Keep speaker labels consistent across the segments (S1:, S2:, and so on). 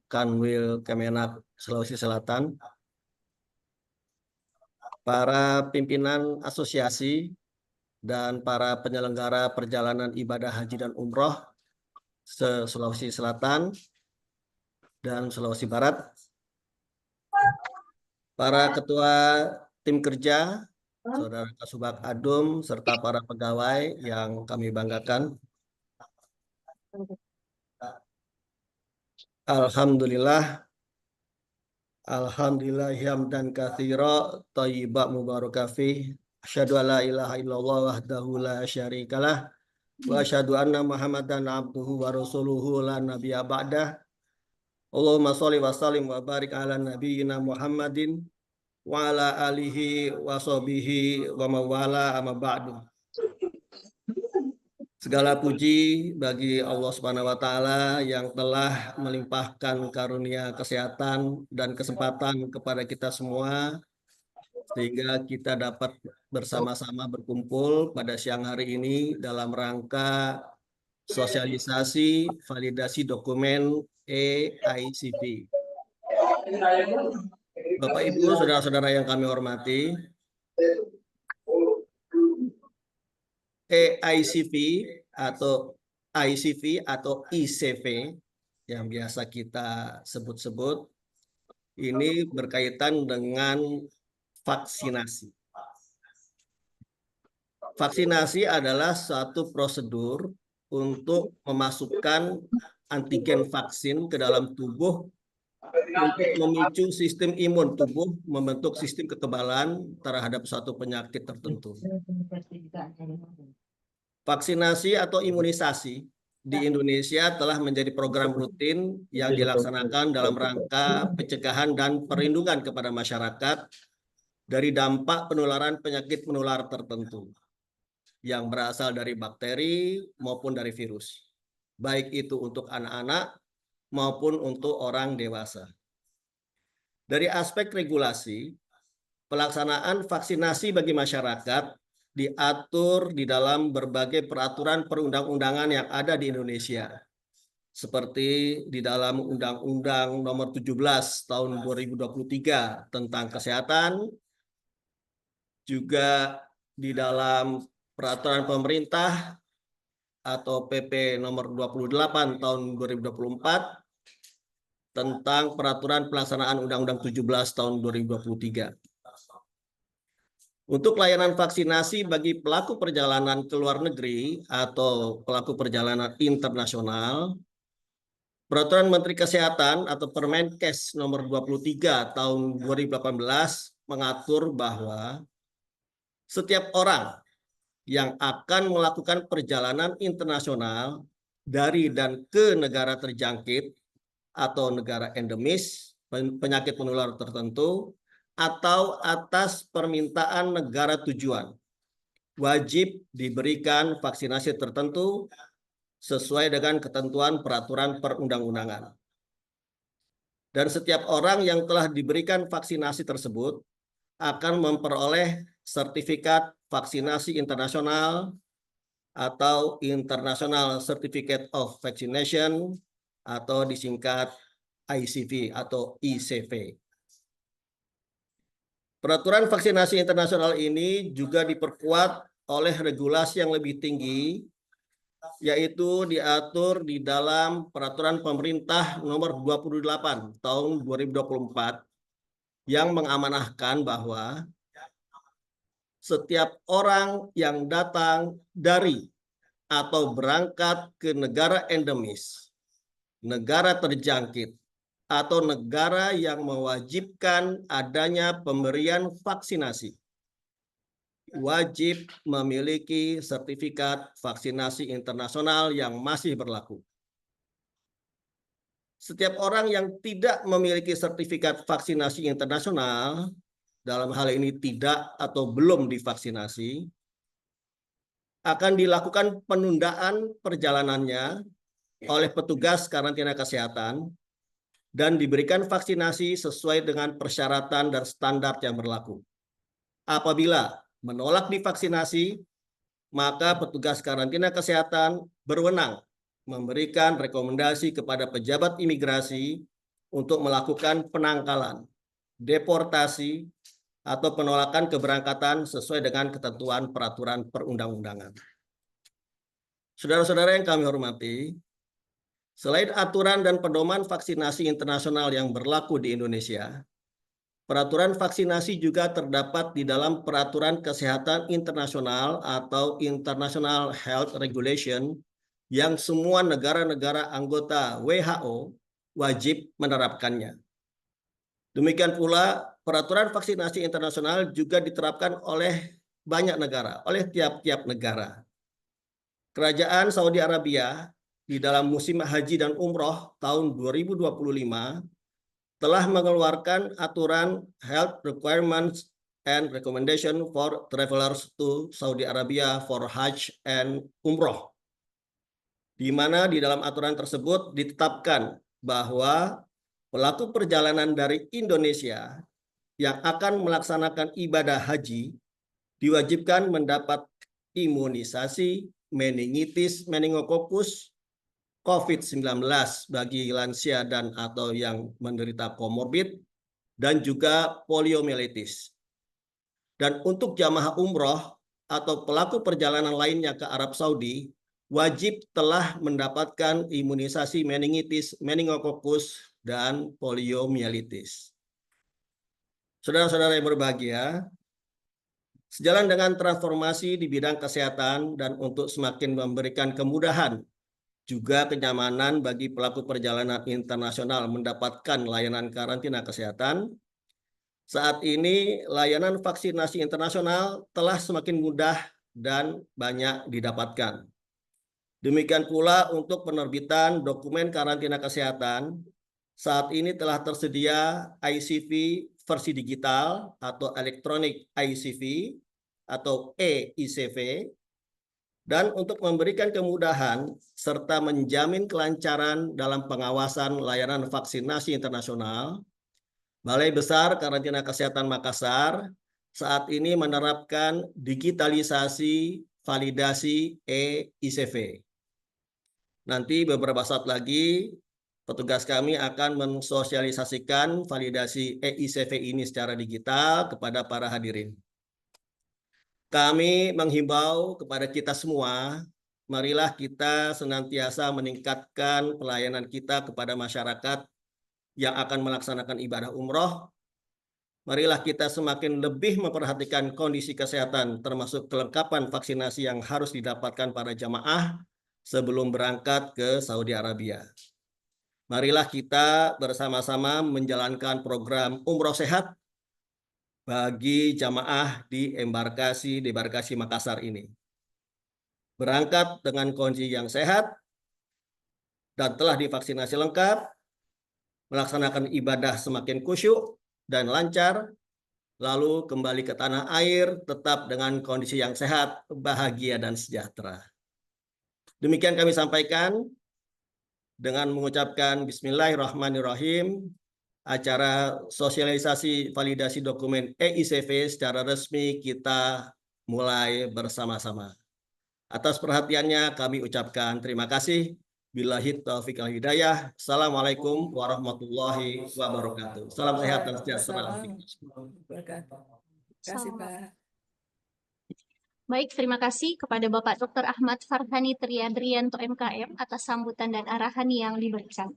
S1: Kanwil Kemenak Sulawesi Selatan, para pimpinan asosiasi, dan para penyelenggara perjalanan ibadah haji dan umroh se-Sulawesi Selatan dan Sulawesi Barat, para ketua tim kerja, Saudara Kasubag Adum, serta para pegawai yang kami banggakan. Alhamdulillah, hamdan katsira thayyiban mubarakan fih. Asyhadu alla ilaha illallah wahdahu la syarikalah wa asyhadu anna Muhammadan abduhu wa rasuluhu la nabiyya ba'dah. Allahumma sholli wa sallim wa barik ala nabiyyina Muhammadin wa ala alihi wa sahbihi wa mawala amma ba'du. Segala puji bagi Allah Subhanahu wa taala yang telah melimpahkan karunia kesehatan dan kesempatan kepada kita semua sehingga kita dapat bersama-sama berkumpul pada siang hari ini dalam rangka sosialisasi validasi dokumen eICV. Bapak Ibu, saudara-saudara yang kami hormati, eICV atau ICV atau ICV yang biasa kita sebut-sebut ini berkaitan dengan vaksinasi. Vaksinasi adalah suatu prosedur untuk memasukkan antigen vaksin ke dalam tubuh untuk memicu sistem imun tubuh membentuk sistem kekebalan terhadap suatu penyakit tertentu. Vaksinasi atau imunisasi di Indonesia telah menjadi program rutin yang dilaksanakan dalam rangka pencegahan dan perlindungan kepada masyarakat dari dampak penularan penyakit menular tertentu yang berasal dari bakteri maupun dari virus, baik itu untuk anak-anak maupun untuk orang dewasa. Dari aspek regulasi, pelaksanaan vaksinasi bagi masyarakat diatur di dalam berbagai peraturan perundang-undangan yang ada di Indonesia, seperti di dalam Undang-Undang Nomor 17 Tahun 2023 tentang kesehatan, juga di dalam peraturan pemerintah atau PP Nomor 28 Tahun 2024 tentang peraturan pelaksanaan Undang-Undang 17 Tahun 2023. Untuk layanan vaksinasi bagi pelaku perjalanan ke luar negeri atau pelaku perjalanan internasional, Peraturan Menteri Kesehatan atau Permenkes Nomor 23 Tahun 2018 mengatur bahwa setiap orang yang akan melakukan perjalanan internasional dari dan ke negara terjangkit atau negara endemis penyakit menular tertentu atau atas permintaan negara tujuan wajib diberikan vaksinasi tertentu sesuai dengan ketentuan peraturan perundang-undangan. Dan setiap orang yang telah diberikan vaksinasi tersebut akan memperoleh sertifikat vaksinasi internasional atau International Certificate of Vaccination atau disingkat ICV atau ICV. Peraturan vaksinasi internasional ini juga diperkuat oleh regulasi yang lebih tinggi, yaitu diatur di dalam Peraturan Pemerintah Nomor 28 Tahun 2024 yang mengamanahkan bahwa setiap orang yang datang dari atau berangkat ke negara endemis, negara terjangkit, atau negara yang mewajibkan adanya pemberian vaksinasi, wajib memiliki sertifikat vaksinasi internasional yang masih berlaku. Setiap orang yang tidak memiliki sertifikat vaksinasi internasional, dalam hal ini tidak atau belum divaksinasi, akan dilakukan penundaan perjalanannya oleh petugas karantina kesehatan dan diberikan vaksinasi sesuai dengan persyaratan dan standar yang berlaku. Apabila menolak divaksinasi, maka petugas karantina kesehatan berwenang memberikan rekomendasi kepada pejabat imigrasi untuk melakukan penangkalan, deportasi, atau penolakan keberangkatan sesuai dengan ketentuan peraturan perundang-undangan. Saudara-saudara yang kami hormati, selain aturan dan pedoman vaksinasi internasional yang berlaku di Indonesia, peraturan vaksinasi juga terdapat di dalam Peraturan Kesehatan Internasional atau International Health Regulation yang semua negara-negara anggota WHO wajib menerapkannya. Demikian pula, peraturan vaksinasi internasional juga diterapkan oleh banyak negara, oleh tiap-tiap negara. Kerajaan Saudi Arabia di dalam musim haji dan umroh tahun 2025 telah mengeluarkan aturan Health Requirements and Recommendation for Travelers to Saudi Arabia for Hajj and Umroh, di mana di dalam aturan tersebut ditetapkan bahwa pelaku perjalanan dari Indonesia yang akan melaksanakan ibadah haji diwajibkan mendapat imunisasi meningitis meningokokus COVID-19 bagi lansia dan atau yang menderita komorbid dan juga poliomielitis. Dan untuk jamaah umroh atau pelaku perjalanan lainnya ke Arab Saudi wajib telah mendapatkan imunisasi meningitis meningokokus dan poliomielitis. Saudara-saudara yang berbahagia, sejalan dengan transformasi di bidang kesehatan dan untuk semakin memberikan kemudahan juga kenyamanan bagi pelaku perjalanan internasional mendapatkan layanan karantina kesehatan, saat ini layanan vaksinasi internasional telah semakin mudah dan banyak didapatkan. Demikian pula untuk penerbitan dokumen karantina kesehatan, saat ini telah tersedia ICV versi digital atau Electronic ICV atau e-ICV, dan untuk memberikan kemudahan serta menjamin kelancaran dalam pengawasan layanan vaksinasi internasional, Balai Besar Karantina Kesehatan Makassar saat ini menerapkan digitalisasi validasi e-ICV. Nanti beberapa saat lagi petugas kami akan mensosialisasikan validasi e-ICV ini secara digital kepada para hadirin. Kami menghimbau kepada kita semua, marilah kita senantiasa meningkatkan pelayanan kita kepada masyarakat yang akan melaksanakan ibadah umroh. Marilah kita semakin lebih memperhatikan kondisi kesehatan termasuk kelengkapan vaksinasi yang harus didapatkan para jamaah sebelum berangkat ke Saudi Arabia. Marilah kita bersama-sama menjalankan program umroh sehat bagi jamaah di debarkasi Makassar ini. Berangkat dengan kondisi yang sehat dan telah divaksinasi lengkap, melaksanakan ibadah semakin khusyuk dan lancar, lalu kembali ke tanah air tetap dengan kondisi yang sehat, bahagia, dan sejahtera. Demikian kami sampaikan dengan mengucapkan Bismillahirrahmanirrahim. Acara sosialisasi validasi dokumen e-ICV secara resmi kita mulai bersama-sama. Atas perhatiannya kami ucapkan terima kasih. Billahi taufiq wal hidayah. Assalamualaikum warahmatullahi wabarakatuh. Salam sehat dan sejahtera.
S2: Terima kasih, Pak.
S3: Baik, terima kasih kepada Bapak Dr. Ahmad Farhani Triadrianto MKM atas sambutan dan arahan yang diberikan.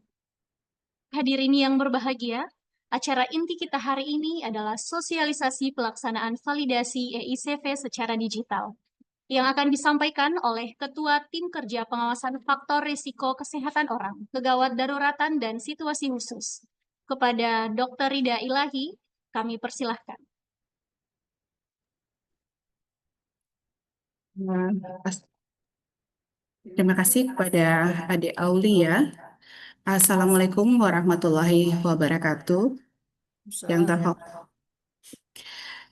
S3: Hadirin yang berbahagia, acara inti kita hari ini adalah sosialisasi pelaksanaan validasi e-ICV secara digital yang akan disampaikan oleh Ketua Tim Kerja Pengawasan Faktor Risiko Kesehatan Orang, Kegawat Daruratan dan Situasi Khusus. Kepada Dr. Rida Ilahi, kami persilahkan.
S2: Terima kasih kepada Adik Aulia. Assalamualaikum warahmatullahi wabarakatuh.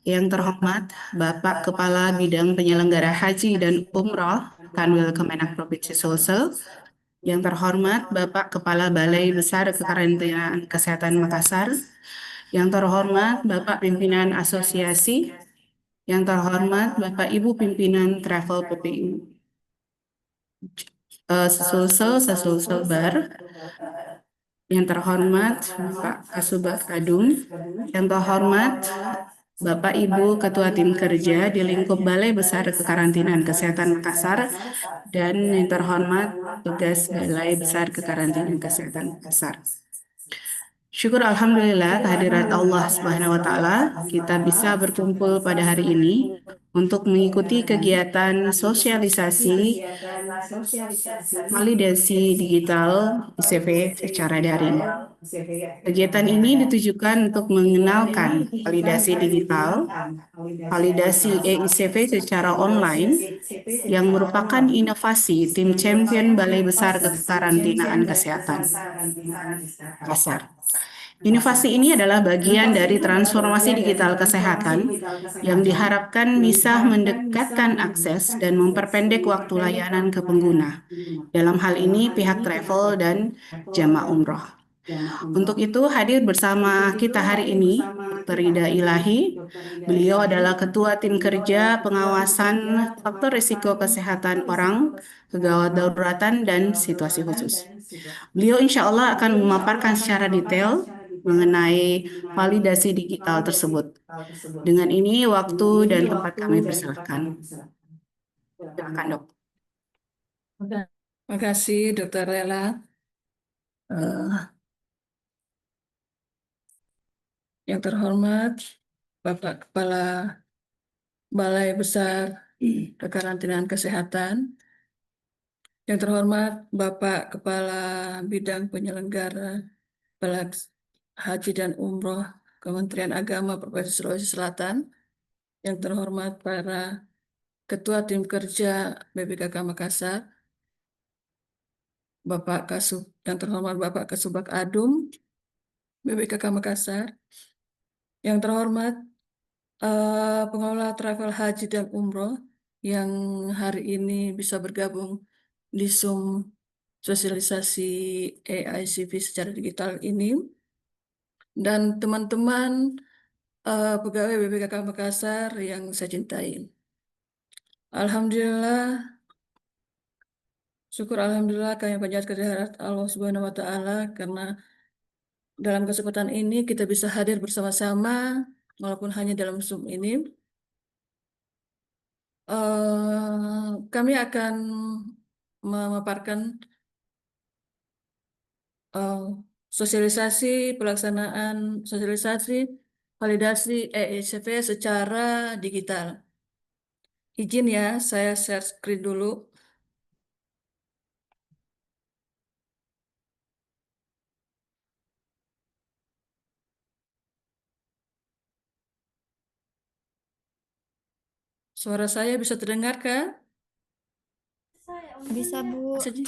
S2: Yang terhormat Bapak Kepala Bidang Penyelenggara Haji dan Umroh Kanwil Kemenak Provinsi Sulsel. Yang terhormat Bapak Kepala Balai Besar Kekarantinaan Kesehatan Makassar. Yang terhormat Bapak Pimpinan Asosiasi. Yang terhormat Bapak Ibu Pimpinan Travel PPI. Sesulsel Bar, Yang terhormat Bapak Kasubag Adum, yang terhormat Bapak Ibu Ketua Tim Kerja di lingkup Balai Besar Kekarantinaan Kesehatan Makassar, dan yang terhormat tugas Balai Besar Kekarantinaan Kesehatan Makassar. Syukur Alhamdulillah kehadirat Allah Subhanahu wa Ta'ala, kita bisa berkumpul pada hari ini untuk mengikuti kegiatan sosialisasi validasi digital ICV secara daring. Kegiatan ini ditujukan untuk mengenalkan validasi digital, validasi e-ICV secara online, yang merupakan inovasi Tim Champion Balai Besar Kekarantinaan Kesehatan Makassar. Inovasi ini adalah bagian dari transformasi digital kesehatan yang diharapkan bisa mendekatkan akses dan memperpendek waktu layanan ke pengguna. Dalam hal ini pihak travel dan jamaah umroh. Untuk itu hadir bersama kita hari ini Dr. Ida Ilahi. Beliau adalah Ketua Tim Kerja Pengawasan Faktor Risiko Kesehatan Orang, Kegawat Dauratan, dan Situasi Khusus. Beliau insya Allah akan memaparkan secara detail mengenai validasi digital tersebut. Dengan ini waktu dan tempat kami persilakan. Silakan, Dok.
S4: Terima kasih, Dr. Lela. Yang terhormat Bapak Kepala Balai Besar Kekarantinaan Kesehatan, yang terhormat Bapak Kepala Bidang Penyelenggara Haji dan Umroh Kementerian Agama Provinsi Sulawesi Selatan, yang terhormat para Ketua Tim Kerja BPKK Makassar, yang terhormat Bapak Kasubag Adum BPKK Makassar, yang terhormat pengelola travel haji dan umroh yang hari ini bisa bergabung di Zoom sosialisasi AICV secara digital ini, dan teman-teman pegawai BPKK Makassar yang saya cintai. Alhamdulillah, syukur Alhamdulillah kami panjatkan kehadirat Allah Subhanahu wa Ta'ala, karena dalam kesempatan ini kita bisa hadir bersama-sama walaupun hanya dalam Zoom ini. Kami akan memaparkan pelaksanaan sosialisasi validasi e-ICV secara digital. Izin ya, saya share screen dulu. Suara saya bisa terdengar kah?
S5: Bisa, Bu.
S4: Bisa, Ji?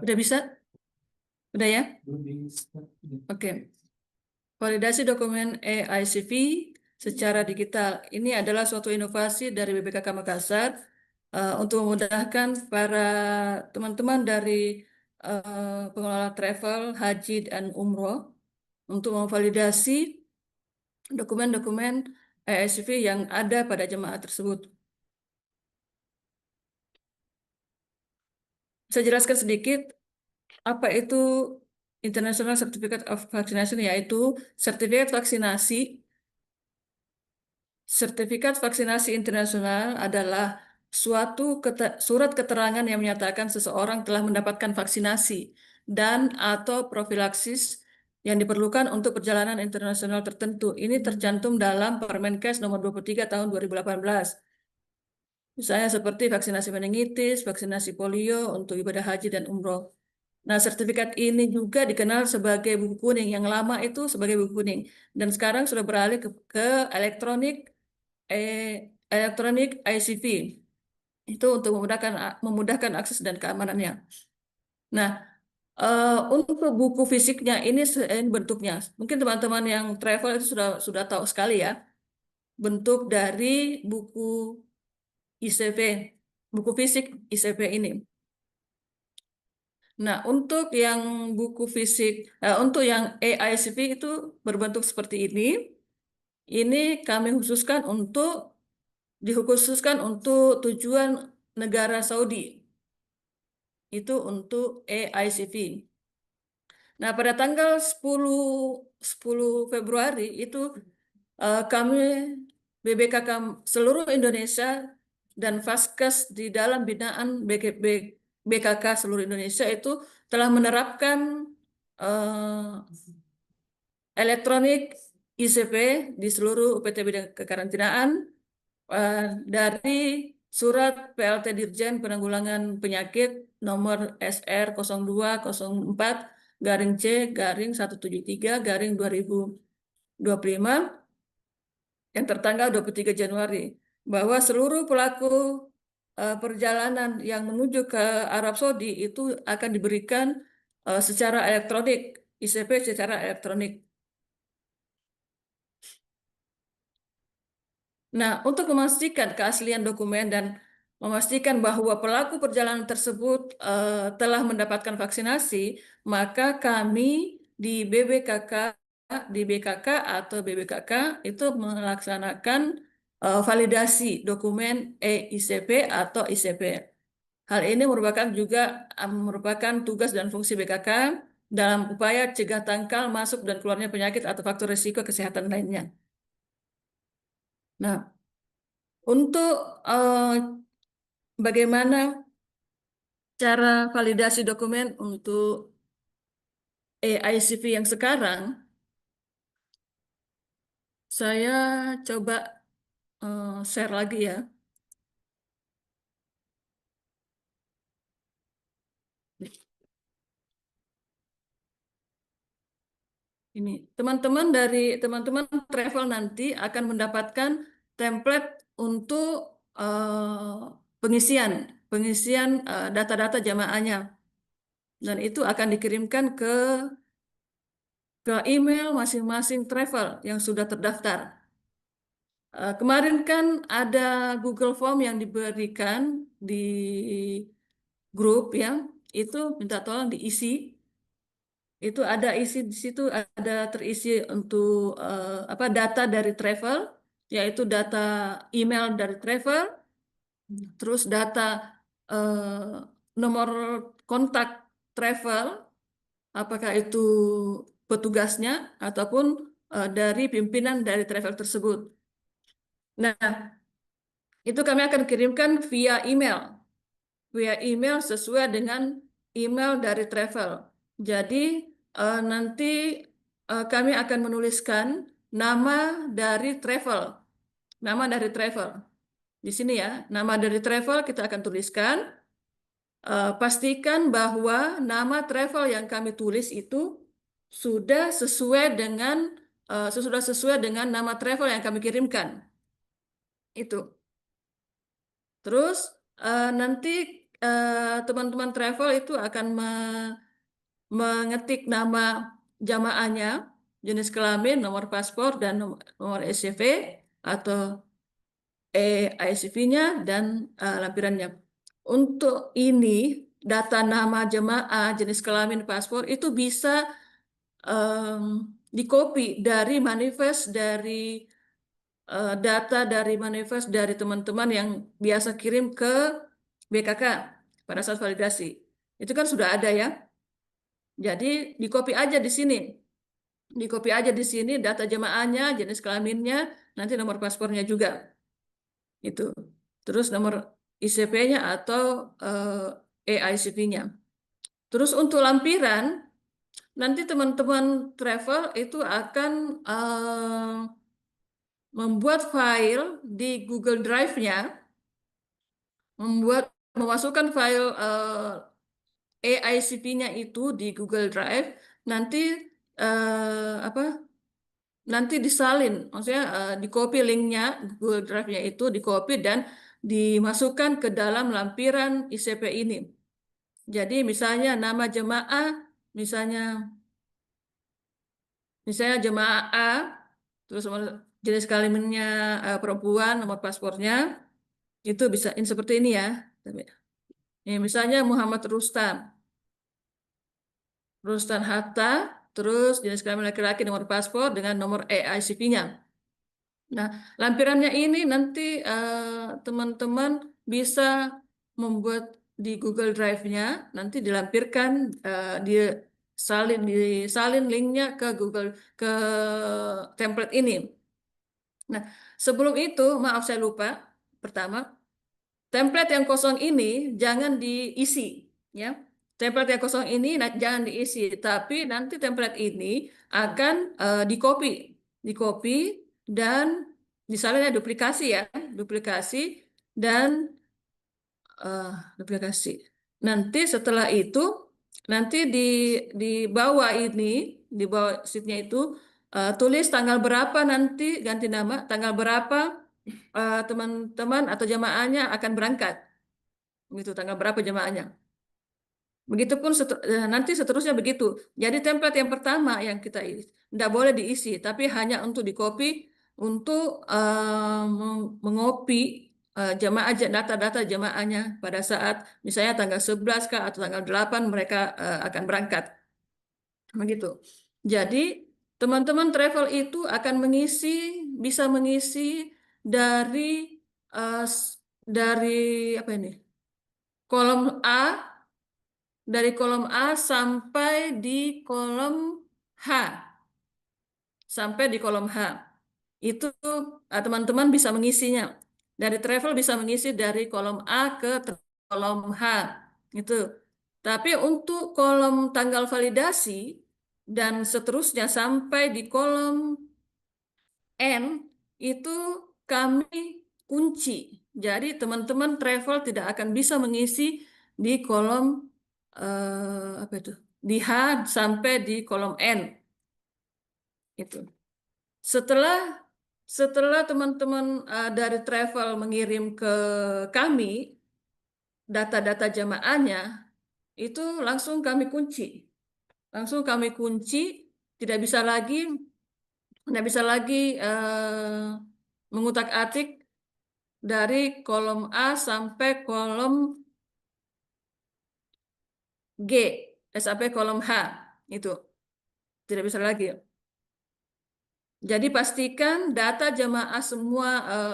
S4: Udah bisa? Udah ya? Oke. Validasi dokumen e-ICV secara digital. Ini adalah suatu inovasi dari BPKK Makassar untuk memudahkan para teman-teman dari pengelola travel, haji, dan umroh untuk memvalidasi dokumen-dokumen e-ICV yang ada pada jemaah tersebut. Saya jelaskan sedikit apa itu International Certificate of Vaccination, yaitu sertifikat vaksinasi. Sertifikat vaksinasi internasional adalah suatu surat keterangan yang menyatakan seseorang telah mendapatkan vaksinasi dan atau profilaksis yang diperlukan untuk perjalanan internasional tertentu. Ini tercantum dalam Permenkes nomor 23 tahun 2018. Misalnya seperti vaksinasi meningitis, vaksinasi polio untuk ibadah haji dan umroh. Nah, sertifikat ini juga dikenal sebagai buku kuning. Yang lama itu sebagai buku kuning. Dan sekarang sudah beralih ke elektronik ICV. Itu untuk memudahkan akses dan keamanannya. Nah, untuk buku fisiknya ini bentuknya. Mungkin teman-teman yang travel itu sudah tahu sekali ya. Bentuk dari buku ICV, buku fisik ICV ini. Nah, untuk yang buku fisik, untuk yang e-ICV itu berbentuk seperti ini kami khususkan untuk dikhususkan untuk tujuan negara Saudi. Itu untuk AICV. Nah, pada tanggal 10 Februari itu kami BBKK seluruh Indonesia dan Vaskes di dalam binaan BKK seluruh Indonesia itu telah menerapkan elektronik ICP di seluruh UPT bidang kekarantinaan dari surat PLT Dirjen Penanggulangan Penyakit nomor SR 0204-C-173-2025 yang tertanggal 23 Januari bahwa seluruh pelaku perjalanan yang menuju ke Arab Saudi itu akan diberikan secara elektronik, ICP secara elektronik. Nah, untuk memastikan keaslian dokumen dan memastikan bahwa pelaku perjalanan tersebut telah mendapatkan vaksinasi, maka kami di BKK atau BBKK itu melaksanakan validasi dokumen e-ICP atau ICP. Hal ini merupakan tugas dan fungsi BKK dalam upaya cegah tangkal masuk dan keluarnya penyakit atau faktor risiko kesehatan lainnya. Nah, untuk bagaimana cara validasi dokumen untuk AICV yang sekarang, saya coba share lagi ya. Ini teman-teman travel nanti akan mendapatkan template untuk pengisian data-data jamaahnya, dan itu akan dikirimkan ke email masing-masing travel yang sudah terdaftar. Kemarin kan ada Google Form yang diberikan di grup ya, itu minta tolong diisi. Itu ada isi di situ, ada terisi untuk data dari travel, yaitu data email dari travel, terus data nomor kontak travel, apakah itu petugasnya ataupun dari pimpinan dari travel tersebut. Nah, itu kami akan kirimkan via email sesuai dengan email dari travel. Jadi nanti kami akan menuliskan nama dari travel. Di sini ya, nama dari travel kita akan tuliskan. Pastikan bahwa nama travel yang kami tulis itu sudah sesuai dengan nama travel yang kami kirimkan. Itu. Terus nanti teman-teman travel itu akan mengetik nama jamaahnya, jenis kelamin, nomor paspor, dan nomor SCV atau ICV-nya dan lampirannya. Untuk ini, data nama jemaah, jenis kelamin, paspor itu bisa di-copy dari manifest data dari manifest dari teman-teman yang biasa kirim ke BKK pada saat validasi. Itu kan sudah ada ya. Jadi di-copy aja di sini. Di-copy aja di sini data jemaahnya, jenis kelaminnya, nanti nomor paspornya juga. Itu. Terus nomor ICP-nya atau AICV-nya. Terus untuk lampiran, nanti teman-teman travel itu akan membuat file di Google Drive-nya, memasukkan file AICP-nya itu di Google Drive, nanti nanti disalin, maksudnya di-copy linknya Google Drive-nya itu di-copy dan dimasukkan ke dalam lampiran ICP ini. Jadi misalnya nama jemaah, misalnya jemaah A, terus jenis kelaminnya perempuan, nomor paspornya, itu bisa seperti ini ya. Ini misalnya Muhammad Rustan Hatta, terus jenis kelamin laki-laki, nomor paspor dengan nomor AICV-nya. Nah, lampirannya ini nanti teman-teman bisa membuat di Google Drive-nya, nanti dilampirkan, disalin linknya ke template ini. Nah, sebelum itu, maaf saya lupa, pertama, template yang kosong ini jangan diisi, ya. Template yang kosong ini jangan diisi, tapi nanti template ini akan di-copy dan misalnya duplikasi ya, duplikasi dan duplikasi. Nanti setelah itu, nanti di bawah ini, di bawah sheet-nya itu tulis tanggal berapa nanti ganti nama, tanggal berapa teman-teman atau jamaahnya akan berangkat. Begitu, tanggal berapa jamaahnya. Begitupun nanti seterusnya begitu. Jadi template yang pertama yang kita tidak boleh diisi, tapi hanya untuk di-copy untuk mengopi data-data jamaahnya pada saat misalnya tanggal 11 kah atau tanggal 8 mereka akan berangkat. Begitu. Jadi teman-teman travel itu akan bisa mengisi dari apa ini? Kolom A, dari kolom A sampai di kolom H. Sampai di kolom H. Itu teman-teman bisa mengisinya. Dari travel bisa mengisi dari kolom A ke kolom H. Itu. Tapi untuk kolom tanggal validasi dan seterusnya sampai di kolom N itu kami kunci. Jadi teman-teman travel tidak akan bisa mengisi di kolom apa itu? Di H sampai di kolom N. Itu. Setelah teman-teman dari travel mengirim ke kami data-data jamaahnya, itu langsung kami kunci. Langsung kami kunci, tidak bisa lagi mengutak-atik dari kolom A sampai kolom G, sampai kolom H. Itu tidak bisa lagi. Jadi pastikan data jamaah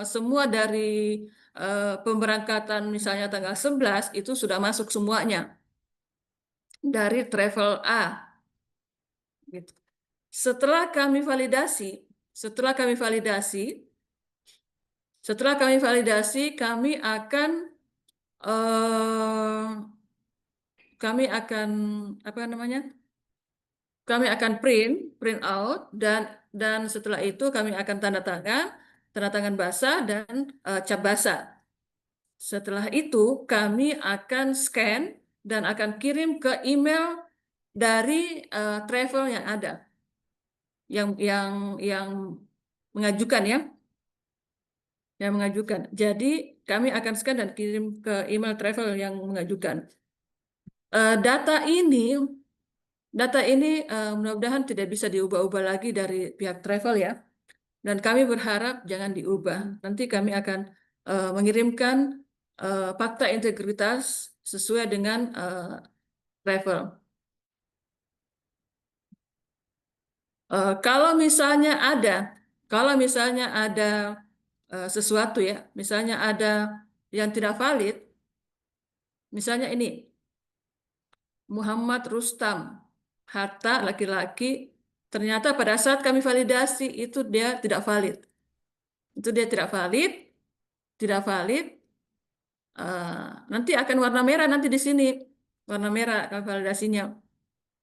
S4: semua dari pemberangkatan misalnya tanggal 11 itu sudah masuk semuanya dari travel A. Gitu. Setelah kami validasi, kami akan apa namanya? Kami akan print out dan setelah itu kami akan tanda tangan basah dan cap basah. Setelah itu kami akan scan dan akan kirim ke email dari travel yang ada, yang mengajukan ya, yang mengajukan. Jadi kami akan scan dan kirim ke email travel yang mengajukan. Data ini mudah-mudahan tidak bisa diubah-ubah lagi dari pihak travel ya. Dan kami berharap jangan diubah. Nanti kami akan mengirimkan fakta integritas sesuai dengan travel. Kalau misalnya ada sesuatu ya, misalnya ada yang tidak valid, misalnya ini Muhammad Rustam, harta laki-laki, ternyata pada saat kami validasi itu dia tidak valid. Itu dia tidak valid. Nanti akan warna merah nanti di sini. Warna merah kami validasinya.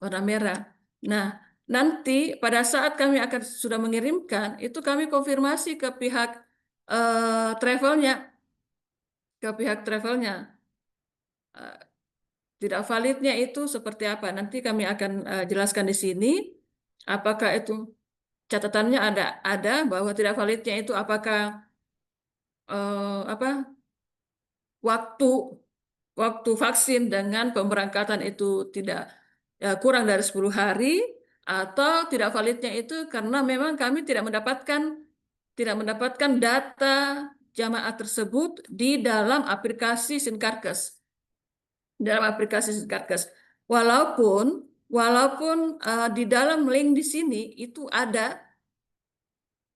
S4: Warna merah. Nah, nanti pada saat kami akan sudah mengirimkan, itu kami konfirmasi ke pihak travelnya. Tidak validnya itu seperti apa? Nanti kami akan jelaskan di sini. Apakah itu catatannya ada bahwa tidak validnya itu apakah waktu vaksin dengan pemberangkatan itu tidak kurang dari 10 hari atau tidak validnya itu karena memang kami tidak mendapatkan data jamaah tersebut di dalam aplikasi Sincarkes. Walaupun di dalam link di sini itu ada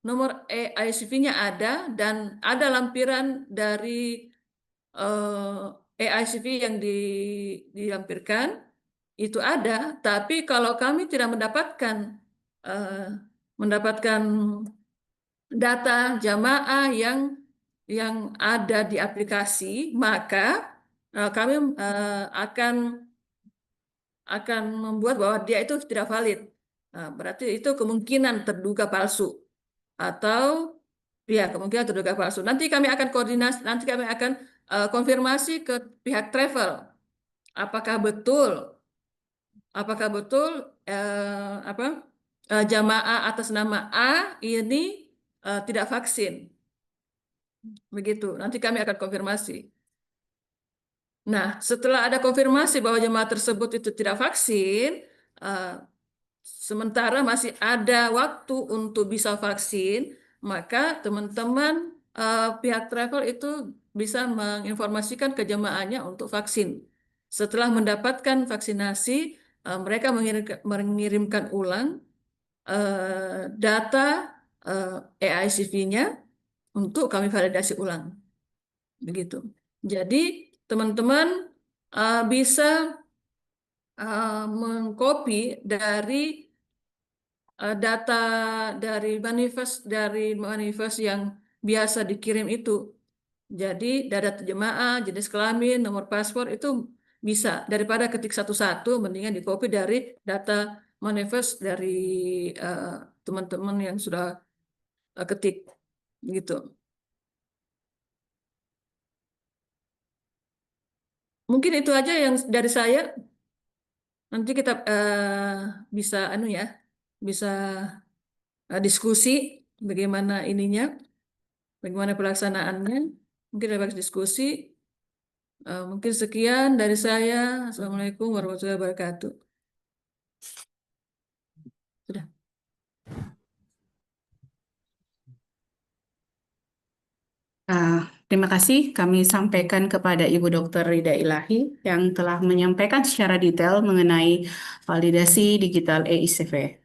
S4: nomor EICV-nya ada dan ada lampiran dari EICV yang dilampirkan itu ada, tapi kalau kami tidak eh, mendapatkan data jamaah yang ada di aplikasi, maka kami akan membuat bahwa dia itu tidak valid. Nah, berarti itu kemungkinan terduga palsu atau ya kemungkinan terduga palsu. Nanti kami akan koordinasi, nanti kami akan konfirmasi ke pihak travel apakah betul apa jamaah atas nama A ini tidak vaksin. Begitu. Nanti kami akan konfirmasi. Nah, setelah ada konfirmasi bahwa jemaah tersebut itu tidak vaksin, eh, sementara masih ada waktu untuk bisa vaksin, maka teman-teman pihak travel itu bisa menginformasikan ke jemaahnya untuk vaksin. Setelah mendapatkan vaksinasi, mereka mengirimkan ulang data EICV-nya untuk kami validasi ulang. Begitu. Jadi teman-teman bisa mengcopy dari data dari manifest yang biasa dikirim itu. Jadi data jemaah, jenis kelamin, nomor paspor itu bisa daripada ketik satu-satu, mendingan di copy dari data manifest dari eh, teman-teman yang sudah ketik gitu. Mungkin itu aja yang dari saya. Nanti kita bisa bisa diskusi bagaimana bagaimana pelaksanaannya. Mungkin ada diskusi. Mungkin sekian dari saya. Assalamualaikum warahmatullahi wabarakatuh. Sudah.
S2: Terima kasih kami sampaikan kepada Ibu Dr. Rida Ilahi yang telah menyampaikan secara detail mengenai validasi digital EICV.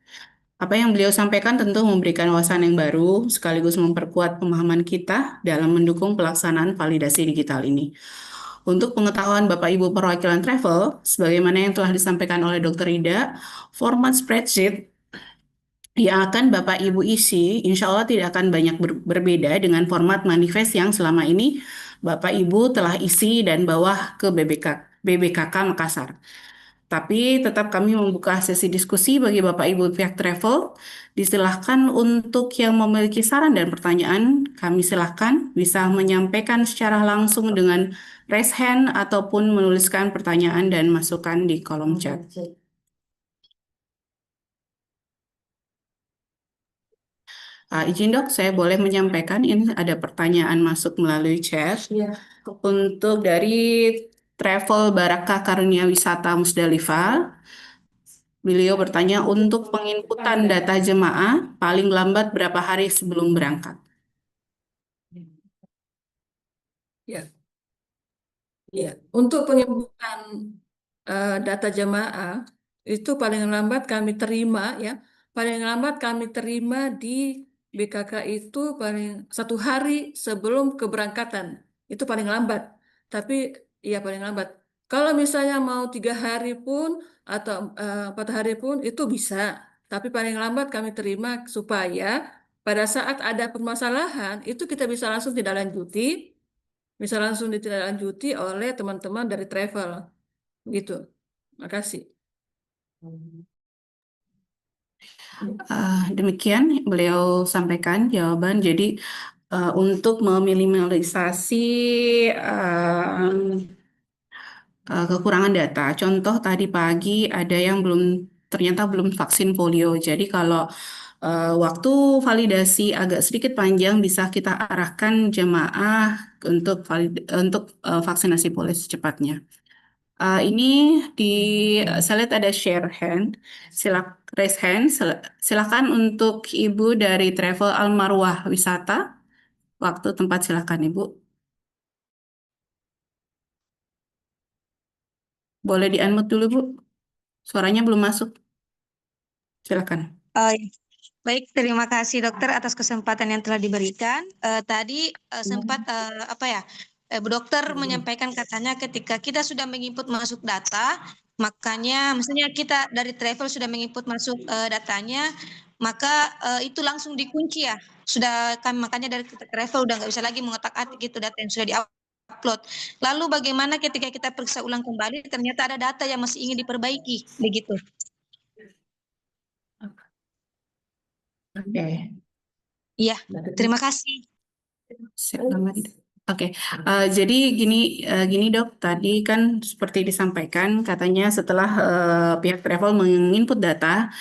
S2: Apa yang beliau sampaikan tentu memberikan wawasan yang baru sekaligus memperkuat pemahaman kita dalam mendukung pelaksanaan validasi digital ini. Untuk pengetahuan Bapak Ibu perwakilan travel, sebagaimana yang telah disampaikan oleh Dr. Rida, format spreadsheet yang akan Bapak Ibu isi, insya Allah tidak akan banyak berbeda dengan format manifest yang selama ini Bapak Ibu telah isi dan bawa ke BBKK Makassar. Tapi tetap kami membuka sesi diskusi bagi Bapak Ibu pihak travel. Disilahkan untuk yang memiliki saran dan pertanyaan, kami silahkan bisa menyampaikan secara langsung dengan raise hand ataupun menuliskan pertanyaan dan masukan di kolom chat. Izin dok, saya boleh menyampaikan ini ada pertanyaan masuk melalui chat. Untuk dari Travel Baraka Karunia Wisata Musdalifah, beliau bertanya untuk penginputan data jemaah paling lambat berapa hari sebelum berangkat?
S4: Ya. Ya, untuk penginputan data jemaah itu paling lambat kami terima di BKK itu paling 1 hari sebelum keberangkatan itu paling lambat. Tapi ya paling lambat. Kalau misalnya mau 3 hari pun atau 4 hari pun itu bisa. Tapi paling lambat kami terima supaya pada saat ada permasalahan itu kita bisa langsung tidak lanjuti. Bisa langsung ditindaklanjuti oleh teman-teman dari travel. Gitu. Makasih.
S2: Demikian beliau sampaikan jawaban. Jadi untuk meminimalisasi kekurangan data, contoh tadi pagi ada yang ternyata belum vaksin polio. Jadi kalau waktu validasi agak sedikit panjang, bisa kita arahkan jemaah untuk vaksinasi polio secepatnya. Ini saya lihat ada share hand, raise hand. Silakan untuk Ibu dari Travel Almarwah Wisata. Waktu tempat silakan Ibu. Boleh di-unmute dulu Bu. Suaranya belum masuk. Silakan.
S5: Baik, terima kasih dokter atas kesempatan yang telah diberikan. Tadi sempat Bu Dokter menyampaikan katanya ketika kita sudah menginput masuk data, makanya maksudnya kita dari travel sudah menginput masuk datanya, maka itu langsung dikunci ya. Sudah kami makanya dari travel udah nggak bisa lagi mengotak-atik gitu data yang sudah diupload. Lalu bagaimana ketika kita periksa ulang kembali ternyata ada data yang masih ingin diperbaiki begitu.
S2: Oke.
S5: Iya, terima kasih.
S2: Oke, jadi gini dok, tadi kan seperti disampaikan katanya setelah pihak travel menginput data,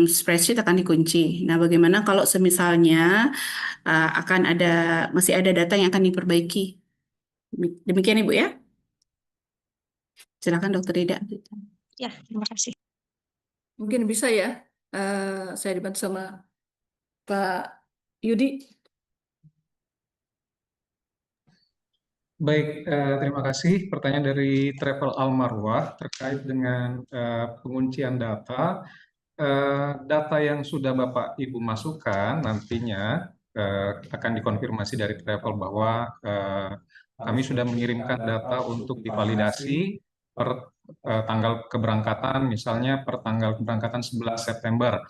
S2: spreadsheet akan dikunci. Nah, bagaimana kalau semisalnya masih ada data yang akan diperbaiki? Demikian Ibu ya. Silakan Dokter Ida.
S5: Ya, terima kasih.
S4: Mungkin bisa ya, saya dibantu sama Pak Yudi.
S6: Baik, terima kasih. Pertanyaan dari Travel Al Marwah terkait dengan penguncian data. Data yang sudah Bapak Ibu masukkan nantinya akan dikonfirmasi dari Travel bahwa kami sudah mengirimkan data untuk divalidasi per tanggal keberangkatan, misalnya per tanggal keberangkatan 11 September.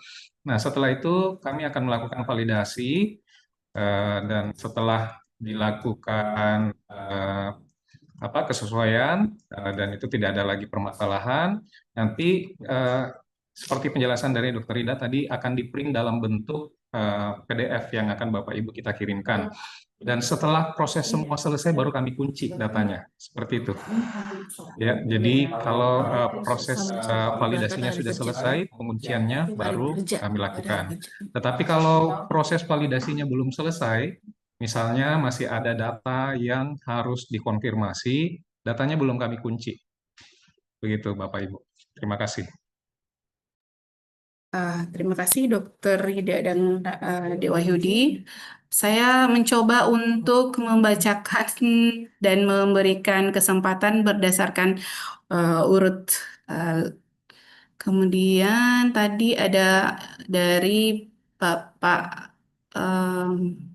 S6: Nah, setelah itu kami akan melakukan validasi dan setelah dilakukan kesesuaian dan itu tidak ada lagi permasalahan, nanti seperti penjelasan dari Dr. Ida tadi akan di-print dalam bentuk PDF yang akan Bapak Ibu kita kirimkan. Dan setelah proses semua selesai baru kami kunci datanya, seperti itu. Ya, jadi kalau proses validasinya sudah selesai, pengunciannya baru kami lakukan. Tetapi kalau proses validasinya belum selesai, misalnya masih ada data yang harus dikonfirmasi, datanya belum kami kunci. Begitu Bapak Ibu. Terima kasih.
S2: Terima kasih Dokter Ida dan Dek Wahyudi. Saya mencoba untuk membacakan dan memberikan kesempatan berdasarkan urut. Kemudian tadi ada dari Bapak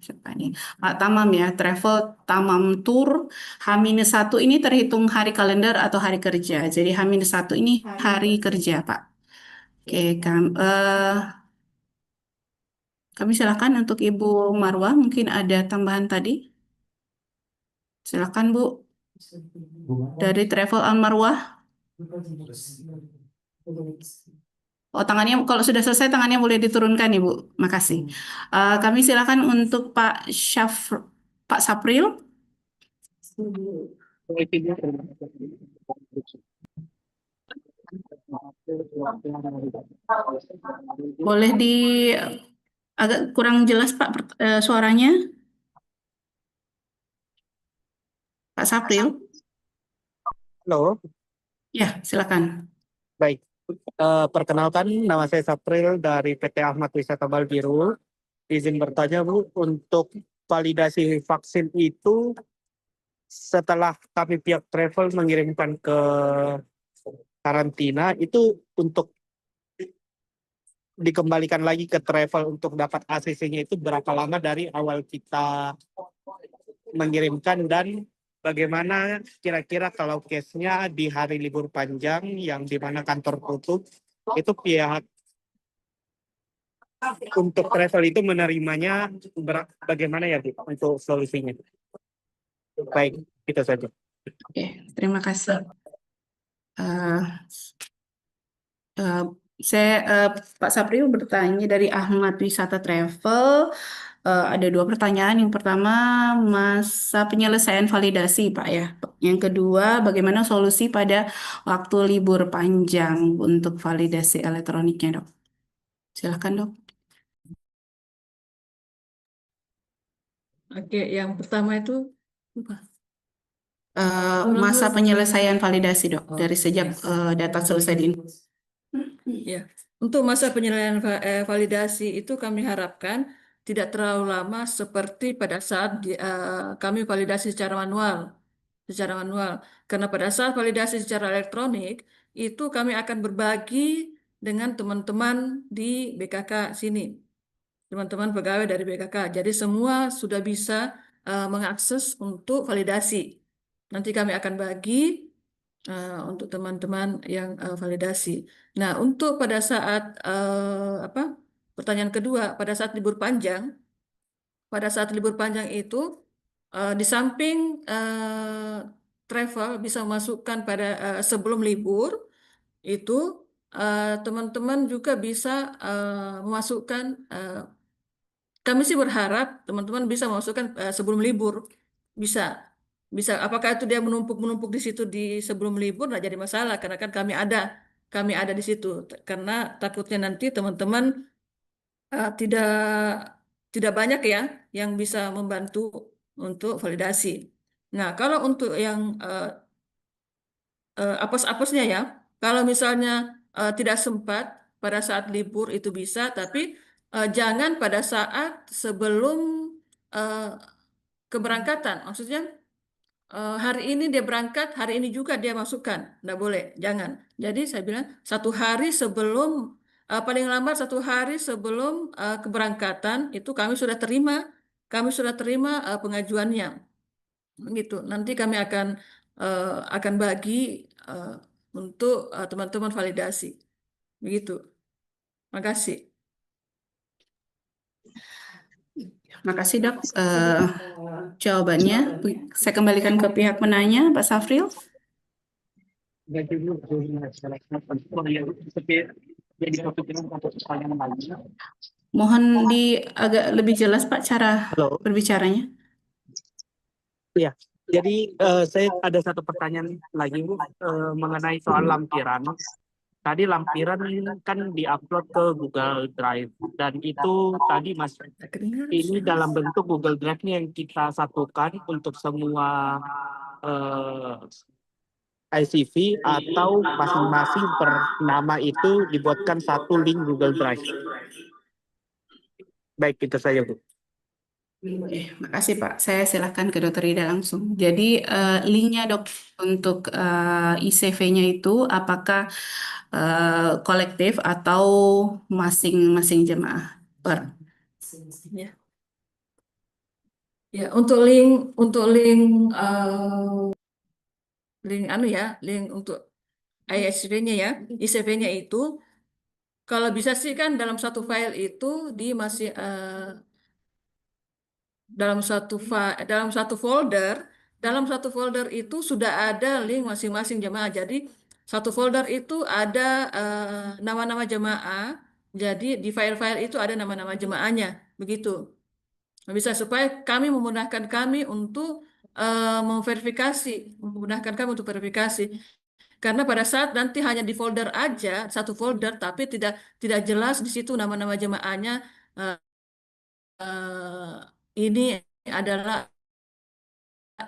S2: siapa ini? Pak Tamam ya, Travel Tamam Tour H-1 ini terhitung hari kalender atau hari kerja. Jadi H-1 ini hari kerja, Pak. Oke, kami silakan untuk Ibu Marwah, mungkin ada tambahan tadi. Silakan Bu, dari Travel Al Marwah. Oh, tangannya kalau sudah selesai tangannya boleh diturunkan Ibu. Makasih. Kami silakan untuk Pak Sapril. Boleh agak kurang jelas Pak suaranya. Pak Sapril.
S7: Halo,
S2: Ya, silakan.
S7: baik. Perkenalkan, nama saya Sapril dari PT Ahmad Wisata Balbiru. Izin bertanya, Bu, untuk validasi vaksin itu setelah kami pihak travel mengirimkan ke karantina, itu untuk dikembalikan lagi ke travel untuk dapat ACC-nya itu berapa lama dari awal kita mengirimkan, dan bagaimana kira-kira kalau case-nya di hari libur panjang yang di mana kantor tutup, itu pihak untuk travel itu menerimanya bagaimana ya Bu, untuk solusinya? Baik, itu saja.
S2: Oke, terima kasih. Pak Sapril bertanya dari Ahmad Wisata Travel. Ada dua pertanyaan. Yang pertama, masa penyelesaian validasi, Pak ya. Yang kedua, bagaimana solusi pada waktu libur panjang untuk validasi elektroniknya, Dok? Silakan, Dok.
S4: Oke, yang pertama itu apa?
S2: Masa penyelesaian validasi, Dok, dari sejak data selesai di
S4: Ya, untuk masa penilaian validasi itu kami harapkan tidak terlalu lama seperti pada saat kami validasi secara manual. Karena pada saat validasi secara elektronik itu kami akan berbagi dengan teman-teman di BKK sini, teman-teman pegawai dari BKK. Jadi semua sudah bisa mengakses untuk validasi. Nanti kami akan bagi untuk teman-teman yang validasi. Nah, untuk pada saat pertanyaan kedua, pada saat libur panjang itu di samping travel bisa memasukkan pada sebelum libur itu teman-teman juga bisa memasukkan. Kami sih berharap teman-teman bisa memasukkan sebelum libur, bisa. Apakah itu dia menumpuk di situ di sebelum libur nggak jadi masalah karena kan kami ada di situ. Karena takutnya nanti teman-teman tidak banyak ya yang bisa membantu untuk validasi. Nah, kalau untuk yang apes-apesnya ya, kalau misalnya tidak sempat pada saat libur itu bisa, tapi jangan pada saat sebelum eh, keberangkatan. Maksudnya hari ini dia berangkat, hari ini juga dia masukkan, nggak boleh, jangan. Jadi saya bilang 1 hari sebelum, paling lambat 1 hari sebelum keberangkatan itu kami sudah terima pengajuannya, gitu. Nanti kami akan bagi untuk teman-teman validasi, begitu. Makasih.
S2: Makasih dok. Jawabannya saya kembalikan ke pihak penanya, Pak Safril. Mohon agak lebih jelas Pak cara
S7: Halo.
S2: berbicaranya.
S7: Iya, jadi saya ada satu pertanyaan lagi Bu, mengenai soal lampiran. Tadi lampiran kan diupload ke Google Drive dan itu tadi Mas ini dalam bentuk Google Drive nih yang kita satukan untuk semua ICV atau masing-masing per nama itu dibuatkan satu link Google Drive. Baik, itu saja Bu.
S2: Makasih Pak. Saya silakan ke Dokter Ida langsung. Jadi linknya dok untuk ICV-nya itu apakah kolektif atau masing-masing jemaah per?
S4: Ya. Ya, untuk link link untuk ICV-nya ya, ICV-nya itu kalau bisa sih kan dalam satu file itu dalam satu folder itu sudah ada link masing-masing jemaah. Jadi satu folder itu ada nama-nama jemaah. Jadi di file-file itu ada nama-nama jemaahnya, begitu. Bisa supaya memudahkan kami untuk memudahkan kami untuk verifikasi. Karena pada saat nanti hanya di folder aja, satu folder, tapi tidak jelas di situ nama-nama jemaahnya. Ini adalah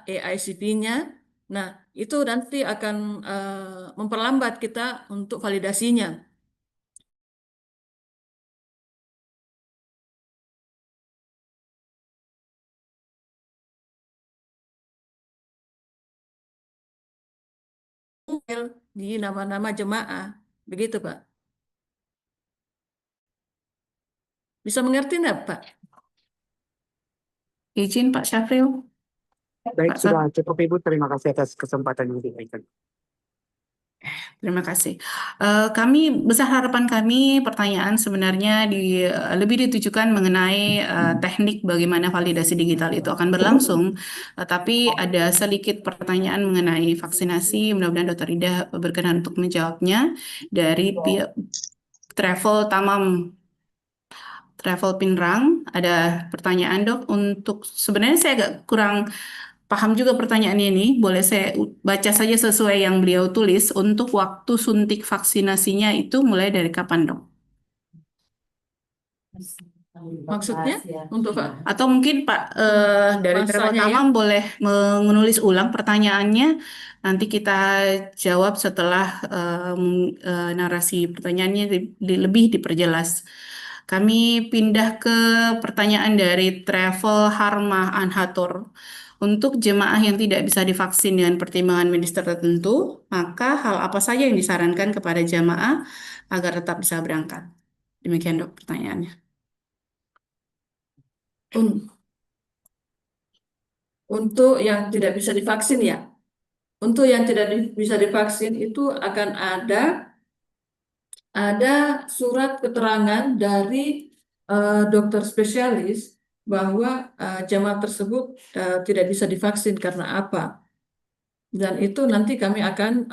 S4: AICP-nya. Nah, itu nanti akan memperlambat kita untuk validasinya. Di nama-nama jemaah, begitu Pak. Bisa mengerti enggak Pak?
S2: Izin Pak Syafril.
S7: Baik,
S2: Pak
S7: sudah cukup Ibu. Terima kasih atas kesempatan yang diberikan.
S2: Terima kasih. Kami besar harapan kami pertanyaan sebenarnya lebih ditujukan mengenai teknik bagaimana validasi digital itu akan berlangsung. Tapi ada sedikit pertanyaan mengenai vaksinasi. Mudah-mudahan Dr. Ida berkenan untuk menjawabnya dari Travel Pinrang. Ada pertanyaan dok untuk sebenarnya saya agak kurang paham juga pertanyaannya ini. Boleh saya baca saja sesuai yang beliau tulis. Untuk waktu suntik vaksinasinya itu mulai dari kapan, dok?
S4: Maksudnya untuk Pak?
S2: Atau mungkin Pak dari Travel
S4: Masanya ya?
S2: Tamam boleh menulis ulang pertanyaannya. Nanti kita jawab setelah narasi pertanyaannya lebih diperjelas. Kami pindah ke pertanyaan dari Travel Harma Anhator. Untuk jemaah yang tidak bisa divaksin dengan pertimbangan medis tertentu, maka hal apa saja yang disarankan kepada jemaah agar tetap bisa berangkat? Demikian dok pertanyaannya.
S4: Untuk yang tidak bisa divaksin ya, untuk yang tidak bisa divaksin itu akan ada surat keterangan dari dokter spesialis bahwa jemaah tersebut tidak bisa divaksin karena apa. Dan itu nanti kami akan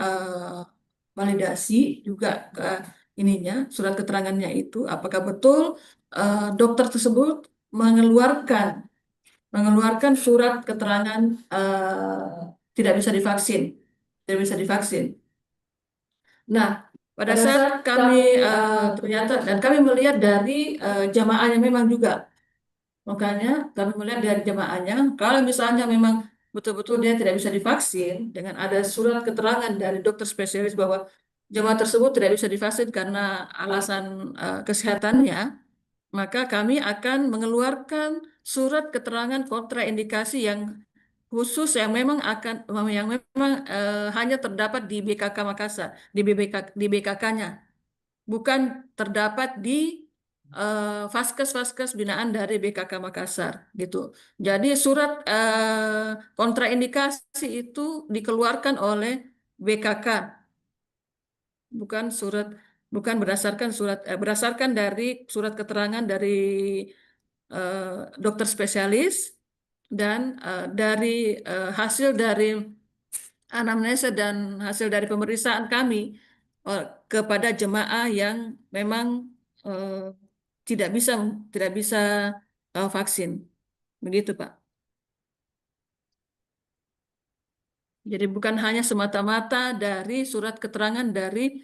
S4: validasi juga ininya, surat keterangannya itu apakah betul dokter tersebut mengeluarkan surat keterangan tidak bisa divaksin. Nah, pada saat kami ternyata dan kami melihat dari jamaahnya memang juga, makanya kami melihat dari jamaahnya kalau misalnya memang betul-betul dia tidak bisa divaksin dengan ada surat keterangan dari dokter spesialis bahwa jamaah tersebut tidak bisa divaksin karena alasan kesehatannya, maka kami akan mengeluarkan surat keterangan kontraindikasi yang khusus yang memang hanya terdapat di BKK Makassar, di BKK-nya, bukan terdapat di vaskes binaan dari BKK Makassar gitu. Jadi surat kontraindikasi itu dikeluarkan oleh BKK, bukan berdasarkan dari surat keterangan dari dokter spesialis dan dari hasil dari anamnesa dan hasil dari pemeriksaan kami kepada jemaah yang memang tidak bisa vaksin. Begitu, Pak. Jadi bukan hanya semata-mata dari surat keterangan dari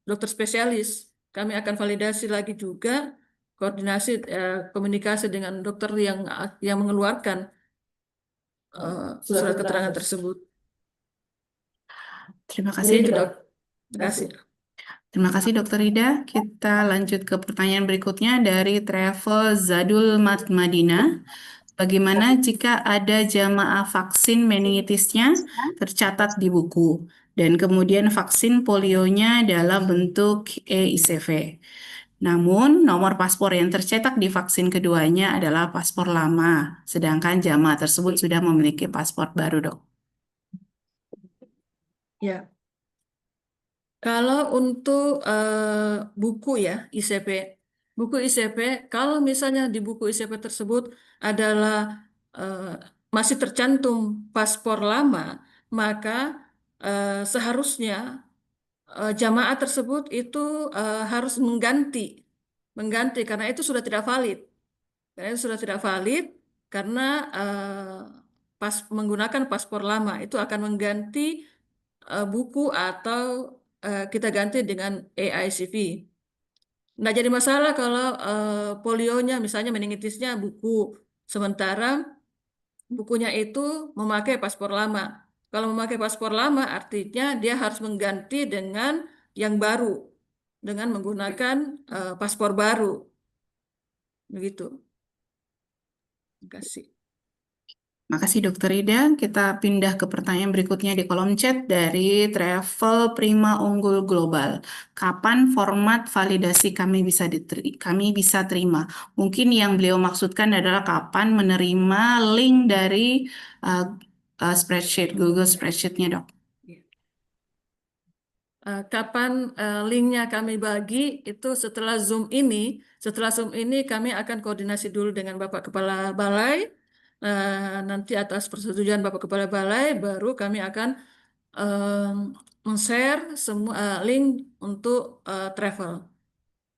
S4: dokter spesialis. Kami akan validasi lagi juga koordinasi komunikasi dengan dokter yang mengeluarkan surat keterangan tersebut.
S2: Terima kasih,
S4: Jadi itu,
S2: Dok.
S4: Dok. Terima kasih.
S2: Terima kasih, Dokter Ida. Kita lanjut ke pertanyaan berikutnya dari Travel Zadul Madinah. Bagaimana jika ada jamaah vaksin meningitisnya tercatat di buku dan kemudian vaksin polionya dalam bentuk e-ICV? Namun, nomor paspor yang tercetak di vaksin keduanya adalah paspor lama, sedangkan jamaah tersebut sudah memiliki paspor baru, Dok.
S4: Ya. Kalau untuk buku ya buku ICP, kalau misalnya di buku ICP tersebut adalah masih tercantum paspor lama, maka seharusnya jamaah tersebut itu harus mengganti karena itu sudah tidak valid. Karena menggunakan paspor lama itu akan mengganti buku atau kita ganti dengan AICV. Nah, jadi masalah kalau polionya misalnya meningitisnya buku, sementara bukunya itu memakai paspor lama. Kalau memakai paspor lama artinya dia harus mengganti dengan yang baru dengan menggunakan paspor baru. Begitu. Terima kasih.
S2: Makasih Dokter Ida. Kita pindah ke pertanyaan berikutnya di kolom chat dari Travel Prima Unggul Global. Kapan format validasi kami bisa terima? Mungkin yang beliau maksudkan adalah kapan menerima link dari spreadsheet, Google Spreadsheet-nya, Dok.
S4: Kapan linknya kami bagi itu setelah Zoom ini. Setelah Zoom ini kami akan koordinasi dulu dengan Bapak Kepala Balai. Nanti atas persetujuan Bapak Kepala Balai baru kami akan men-share semua link untuk travel.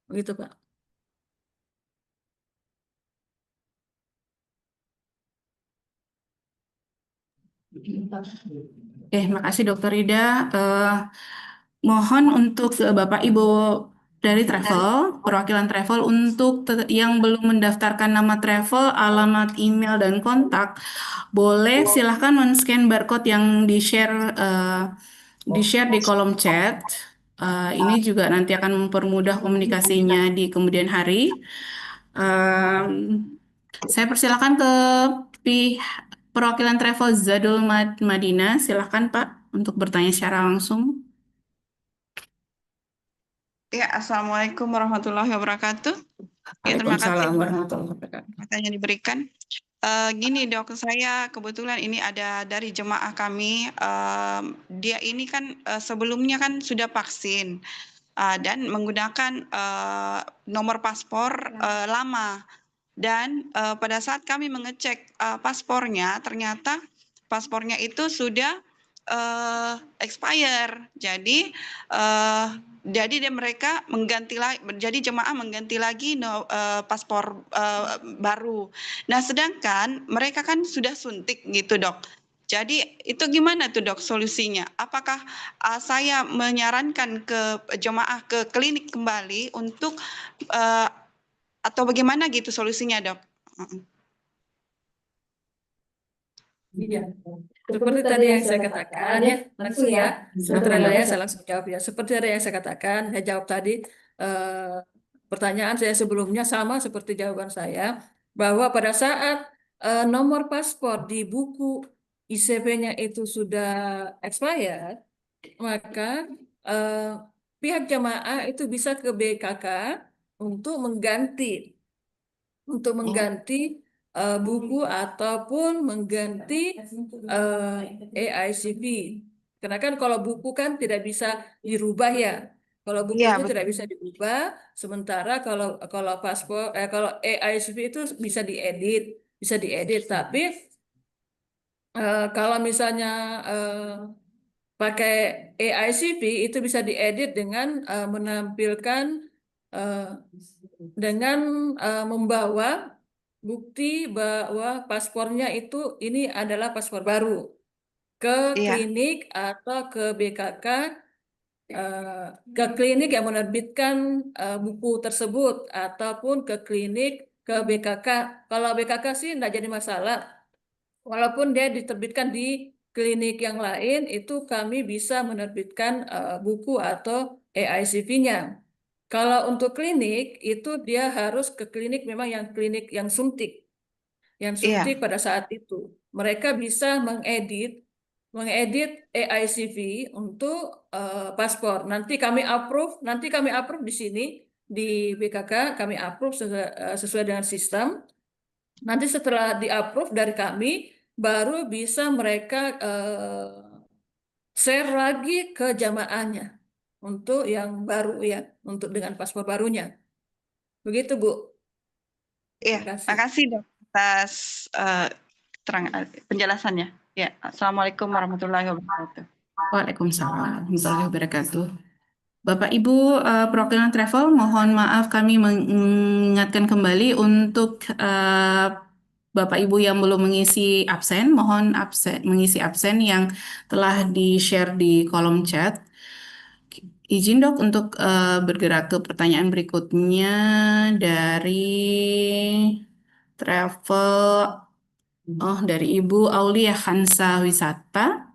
S4: Begitu, Pak.
S2: Makasih Dokter Ida. Mohon untuk Bapak Ibu dari travel, perwakilan travel untuk yang belum mendaftarkan nama travel, alamat email dan kontak, boleh silahkan men-scan barcode yang di-share di kolom chat. Ini juga nanti akan mempermudah komunikasinya di kemudian hari. Saya persilakan ke Perwakilan Travel Zadul Madinah, silakan Pak untuk bertanya secara langsung.
S8: Ya, Assalamualaikum warahmatullahi wabarakatuh. Ya, terima kasih
S2: Waalaikumsalam warahmatullahi wabarakatuh.
S8: kesempatan yang diberikan. Gini dok, saya kebetulan ini ada dari jemaah kami. Dia ini kan sebelumnya kan sudah vaksin dan menggunakan nomor paspor lama. Dan pada saat kami mengecek paspornya, ternyata paspornya itu sudah expire. Jadi mereka mengganti lagi, jadi jemaah mengganti lagi paspor baru. Nah, sedangkan mereka kan sudah suntik gitu dok. Jadi itu gimana tuh dok solusinya? Apakah saya menyarankan ke jemaah ke klinik kembali untuk atau bagaimana gitu solusinya dok?
S4: Iya, seperti tadi yang saya katakan ya, langsung ya, sutradara saya langsung jawab ya. Seperti tadi yang saya katakan, saya jawab tadi pertanyaan saya sebelumnya sama seperti jawaban saya, bahwa pada saat nomor paspor di buku ICP-nya itu sudah expired, maka pihak jamaah itu bisa ke BKK untuk mengganti buku ataupun mengganti AICV. Karena kan kalau buku kan tidak bisa dirubah ya. Kalau buku
S8: Iya,
S4: itu
S8: betul.
S4: tidak bisa dirubah, sementara kalau paspor kalau AICV itu bisa diedit. Tapi kalau misalnya pakai AICV itu bisa diedit dengan menampilkan dengan membawa bukti bahwa paspornya itu ini adalah paspor baru ke
S8: Iya,
S4: klinik atau ke BKK, ke klinik yang menerbitkan buku tersebut ataupun ke klinik ke BKK. Kalau BKK sih tidak jadi masalah. Walaupun dia diterbitkan di klinik yang lain, itu kami bisa menerbitkan buku atau AICV-nya. Kalau untuk klinik, itu dia harus ke klinik memang yang klinik yang suntik
S8: iya,
S4: pada saat itu. Mereka bisa mengedit AICV untuk paspor. Nanti kami approve di sini di BKK, kami approve sesuai dengan sistem. Nanti setelah di-approve dari kami, baru bisa mereka share lagi ke jamaahnya untuk yang baru ya, untuk dengan paspor barunya. Begitu, Bu.
S8: iya.
S4: Terima kasih.
S8: Makasih dok atas penjelasannya. Ya, Assalamualaikum warahmatullahi wabarakatuh.
S2: Waalaikumsalam warahmatullahi wabarakatuh. Bapak Ibu perwakilan travel, mohon maaf kami mengingatkan kembali untuk Bapak Ibu yang belum mengisi absen, mohon mengisi absen yang telah di-share di kolom chat. Izin dok untuk bergerak ke pertanyaan berikutnya dari dari Ibu Aulia Hansa Wisata.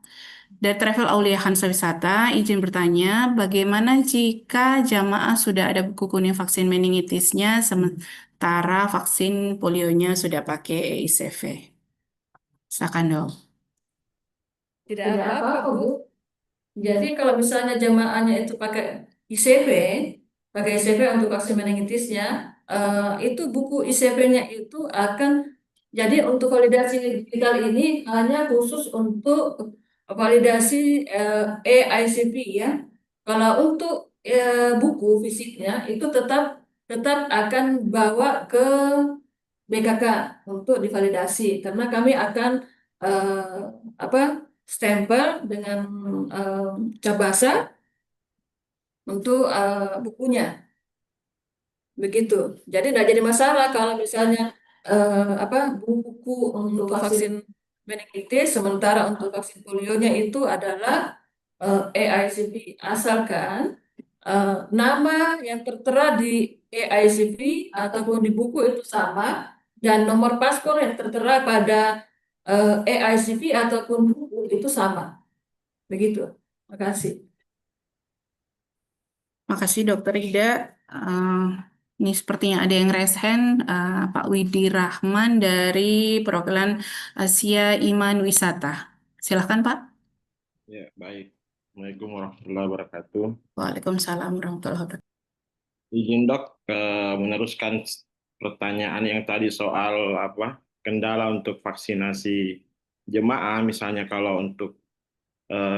S2: Dari Travel Aulia Hansa Wisata, izin bertanya, bagaimana jika jamaah sudah ada buku kuning vaksin meningitisnya, sementara vaksin polionya sudah pakai ICV? Silakan dok.
S4: Tidak apa-apa, Bu. Jadi kalau misalnya jamaahnya itu pakai ICV untuk vaksin meningitisnya, itu buku ICV-nya itu akan jadi untuk validasi digital ini hanya khusus untuk validasi AICV ya. Kalau untuk buku fisiknya itu tetap akan bawa ke BKK untuk divalidasi karena kami akan stempel dengan cap basah untuk bukunya. Begitu. Jadi tidak jadi masalah kalau misalnya buku untuk vaksin meningitis, sementara untuk vaksin polionya itu adalah AICV, asalkan nama yang tertera di AICV ataupun di buku itu sama dan nomor paspor yang tertera pada AICV ataupun buku itu sama. Begitu. Terima kasih.
S2: Makasih Dokter Ida. Ini sepertinya ada yang raise hand, Pak Widi Rahman dari perwakilan Asia Iman Wisata. Silahkan Pak.
S9: Ya, baik. Assalamualaikum warahmatullahi wabarakatuh.
S2: Waalaikumsalam warahmatullahi wabarakatuh.
S9: Izin dok, meneruskan pertanyaan yang tadi soal kendala untuk vaksinasi jemaah, misalnya kalau untuk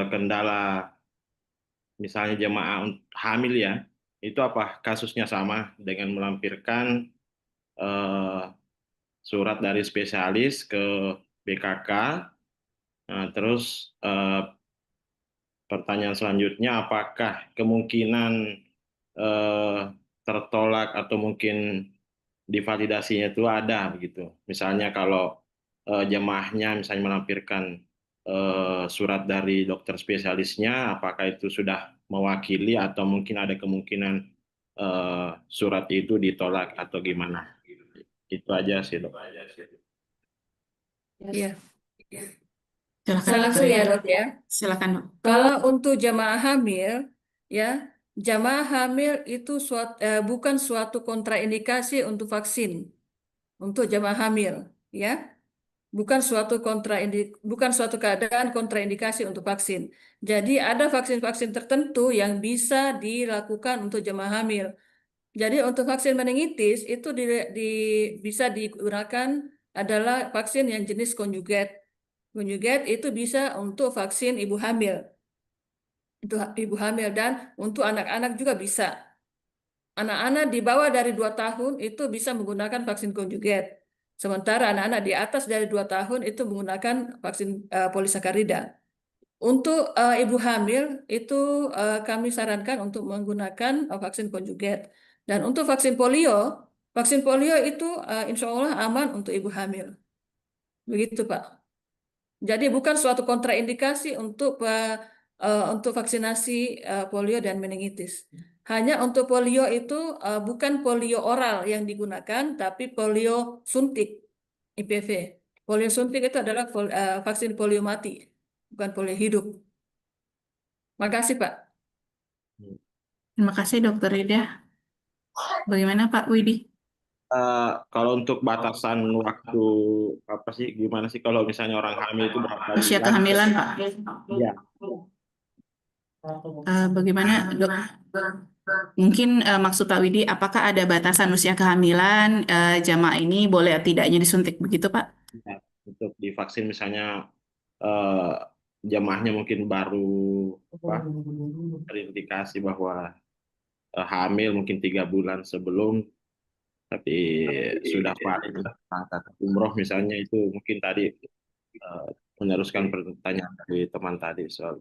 S9: kendala misalnya jemaah hamil ya, itu apa kasusnya sama dengan melampirkan surat dari spesialis ke BKK. Nah, terus pertanyaan selanjutnya, apakah kemungkinan tertolak atau mungkin divalidasinya itu ada begitu? Misalnya kalau jemaahnya misalnya melampirkan surat dari dokter spesialisnya, apakah itu sudah mewakili atau mungkin ada kemungkinan surat itu ditolak atau gimana? Itu aja sih dok.
S4: Iya.
S2: Silakan
S4: Saya langsung
S2: Dr.
S4: ya
S2: Ida.
S4: dok ya.
S2: Silakan Dok.
S4: Kalau untuk jamaah hamil, ya, jamaah hamil itu bukan suatu kontraindikasi untuk vaksin untuk jamaah hamil, ya, bukan suatu keadaan kontraindikasi untuk vaksin. Jadi ada vaksin-vaksin tertentu yang bisa dilakukan untuk jamaah hamil. Jadi untuk vaksin meningitis itu bisa digunakan adalah vaksin yang jenis konjugat. Konjugat itu bisa untuk vaksin ibu hamil. Untuk ibu hamil dan untuk anak-anak juga bisa. Anak-anak di bawah dari 2 tahun itu bisa menggunakan vaksin konjugat. Sementara anak-anak di atas dari 2 tahun itu menggunakan vaksin polisakarida. Untuk ibu hamil itu kami sarankan untuk menggunakan vaksin konjugat. Dan untuk vaksin polio itu insya Allah aman untuk ibu hamil. Begitu Pak. Jadi bukan suatu kontraindikasi untuk vaksinasi polio dan meningitis. Hanya untuk polio itu bukan polio oral yang digunakan, tapi polio suntik IPV. Polio suntik itu adalah vaksin polio mati, bukan polio hidup. Makasih Pak.
S2: Terima kasih Dr. Ida. Bagaimana Pak Widi?
S9: Kalau untuk batasan waktu gimana sih kalau misalnya orang hamil itu berapa
S2: Usia
S9: bulan?
S2: kehamilan Pak.
S9: Iya.
S2: Bagaimana Dok? Mungkin maksud Pak Widi, apakah ada batasan usia kehamilan jamaah ini boleh tidaknya disuntik begitu Pak?
S9: Ya, untuk divaksin misalnya jamaahnya mungkin baru terindikasi bahwa hamil mungkin 3 bulan sebelum, tapi sudah valid berangkat umroh misalnya, itu mungkin tadi meneruskan pertanyaan dari teman tadi soal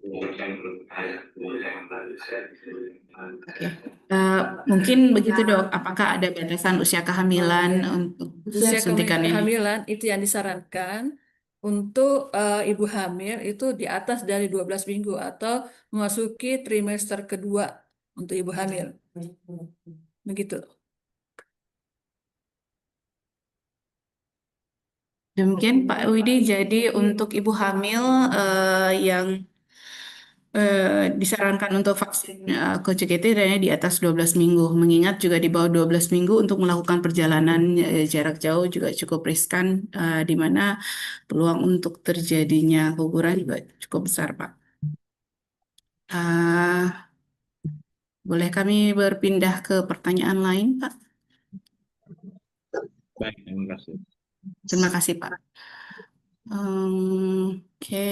S2: mungkin begitu Dok, apakah ada batasan usia kehamilan untuk
S4: Usia
S2: suntikan ini?
S4: kehamilan itu yang disarankan untuk ibu hamil itu di atas dari 12 minggu atau memasuki trimester kedua untuk ibu hamil. Begitu.
S2: Demikian Pak Widi, jadi untuk ibu hamil yang disarankan untuk vaksin COGT dan di atas 12 minggu. Mengingat juga di bawah 12 minggu untuk melakukan perjalanan jarak jauh juga cukup riskan, di mana peluang untuk terjadinya keguguran juga cukup besar, Pak. Boleh kami berpindah ke pertanyaan lain, Pak?
S9: baik, terima kasih.
S2: Terima kasih, Pak. Oke.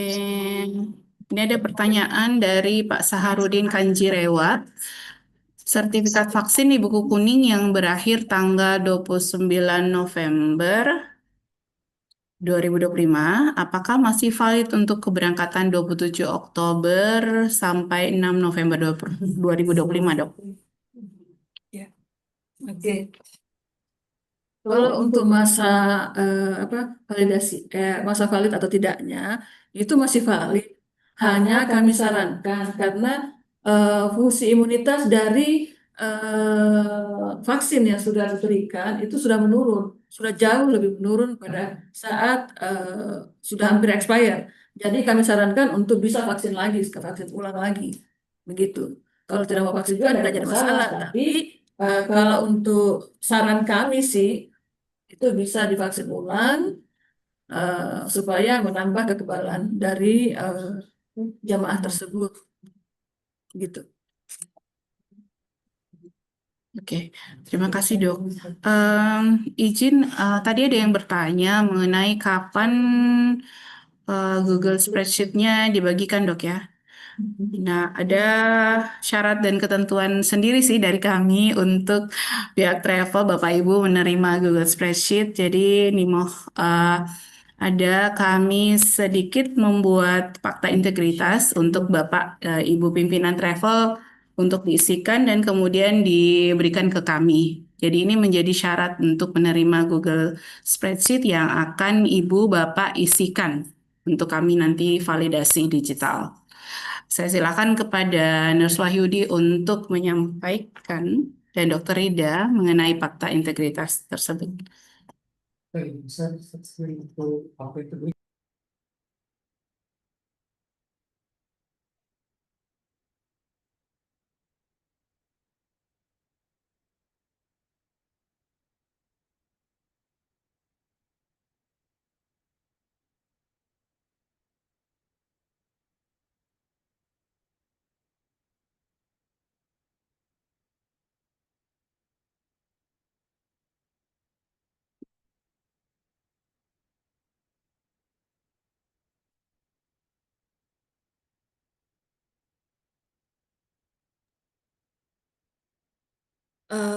S2: Ini ada pertanyaan dari Pak Saharudin Kanjirewa. Sertifikat vaksin di buku kuning yang berakhir tanggal 29 November 2025, apakah masih valid untuk keberangkatan 27 Oktober sampai 6 November 2025, Dok?
S4: Ya. Oke. Kalau untuk masa validasi, masa valid atau tidaknya itu masih valid. Hanya kami sarankan karena fungsi imunitas dari vaksin yang sudah diberikan itu sudah menurun, sudah jauh lebih menurun pada saat sudah hampir expire. Jadi kami sarankan untuk bisa vaksin lagi, vaksin ulang lagi, begitu. Kalau tidak mau vaksin juga tidak jadi masalah, tapi Kalau untuk saran kami sih, itu bisa divaksin ulang supaya menambah kekebalan dari jamaah tersebut. Gitu.
S2: Oke, terima kasih dok. Izin, tadi ada yang bertanya mengenai kapan Google Spreadsheet-nya dibagikan dok ya. Nah, ada syarat dan ketentuan sendiri sih dari kami untuk pihak travel Bapak Ibu menerima Google Spreadsheet. Jadi Nimo ada kami sedikit membuat fakta integritas untuk Bapak Ibu pimpinan travel untuk diisikan dan kemudian diberikan ke kami. Jadi ini menjadi syarat untuk menerima Google Spreadsheet yang akan Ibu Bapak isikan untuk kami nanti validasi digital. Saya silakan kepada Nurse Wahyudi untuk menyampaikan dan Dr. Rida mengenai fakta integritas tersebut.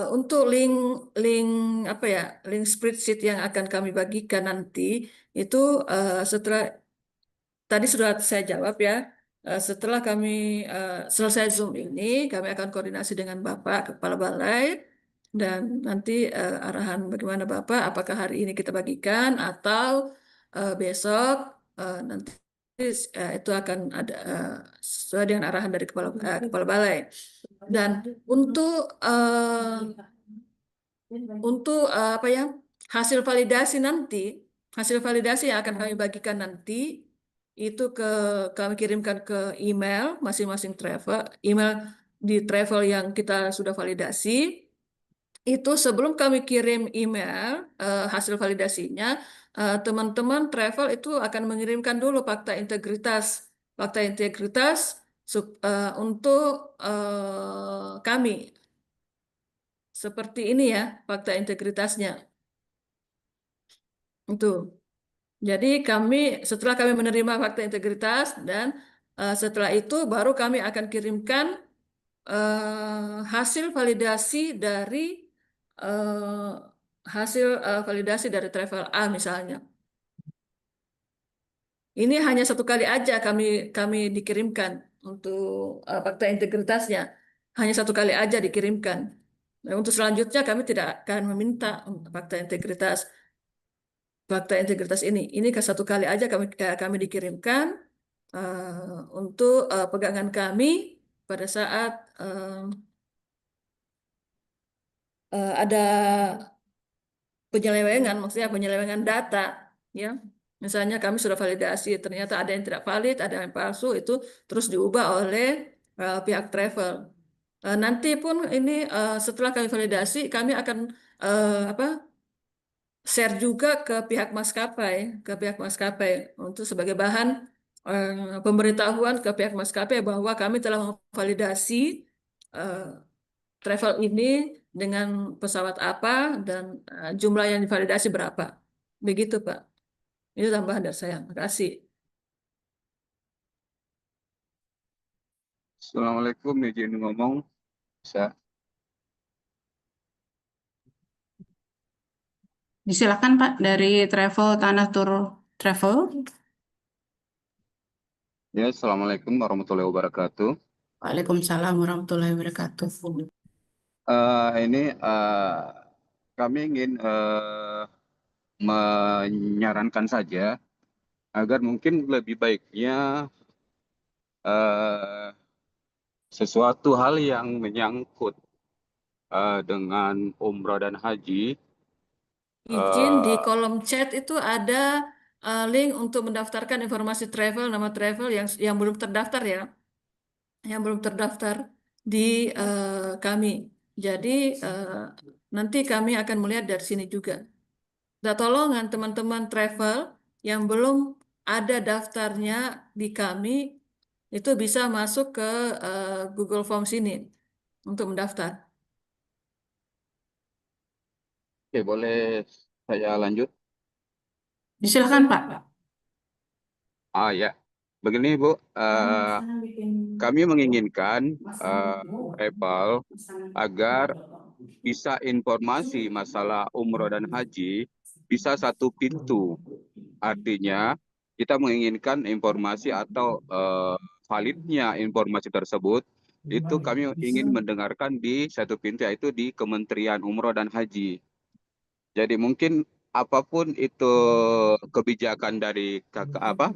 S4: Untuk link link apa ya, link spreadsheet yang akan kami bagikan nanti itu setelah tadi sudah saya jawab ya. Setelah kami selesai Zoom ini, kami akan koordinasi dengan Bapak Kepala Balai dan nanti arahan bagaimana Bapak, apakah hari ini kita bagikan atau besok nanti itu akan ada sesuai dengan arahan dari Kepala Balai. Dan untuk apa ya, hasil validasi nanti, hasil validasi yang akan kami bagikan nanti itu kami kirimkan ke email masing-masing travel, email di travel yang kita sudah validasi. Itu sebelum kami kirim email hasil validasinya, teman-teman travel itu akan mengirimkan dulu fakta integritas untuk kami. Seperti ini ya fakta integritasnya. Itu. Jadi setelah kami menerima fakta integritas dan setelah itu baru kami akan kirimkan hasil validasi dari travel A misalnya. Ini hanya satu kali aja kami dikirimkan untuk fakta integritasnya. Hanya satu kali aja dikirimkan. Nah, untuk selanjutnya kami tidak akan meminta fakta integritas ini. Ini ke satu kali aja kami dikirimkan untuk pegangan kami pada saat ada penyelewengan, maksudnya penyelewengan data, ya. Misalnya kami sudah validasi, ternyata ada yang tidak valid, ada yang palsu, itu terus diubah oleh pihak travel. Nanti pun ini setelah kami validasi, kami akan share juga ke pihak maskapai untuk sebagai bahan pemberitahuan ke pihak maskapai bahwa kami telah memvalidasi travel ini dengan pesawat apa dan jumlah yang divalidasi berapa. Begitu, Pak. Ini tambahan dari saya. Terima kasih.
S10: Assalamualaikum, izin ngomong. Bisa.
S2: Silakan Pak dari Tanah Tour Travel.
S10: Ya, Assalamualaikum warahmatullahi wabarakatuh.
S2: Waalaikumsalam warahmatullahi wabarakatuh.
S10: Ini kami ingin menyarankan saja agar mungkin lebih baiknya sesuatu hal yang menyangkut dengan umroh dan haji.
S4: Izin di kolom chat itu ada link untuk mendaftarkan informasi travel, nama travel yang belum terdaftar ya, yang belum terdaftar di kami. Jadi nanti kami akan melihat dari sini juga. Minta tolongan teman-teman travel yang belum ada daftarnya di kami itu bisa masuk ke Google Forms ini untuk mendaftar.
S10: Oke, boleh saya lanjut?
S2: Silakan Pak.
S10: Ah ya, begini Bu, kami menginginkan travel agar bisa informasi masalah umroh dan haji bisa satu pintu. Artinya kita menginginkan informasi atau validnya informasi tersebut itu kami ingin mendengarkan di satu pintu, yaitu di Kementerian Umroh dan Haji. Jadi mungkin apapun itu kebijakan dari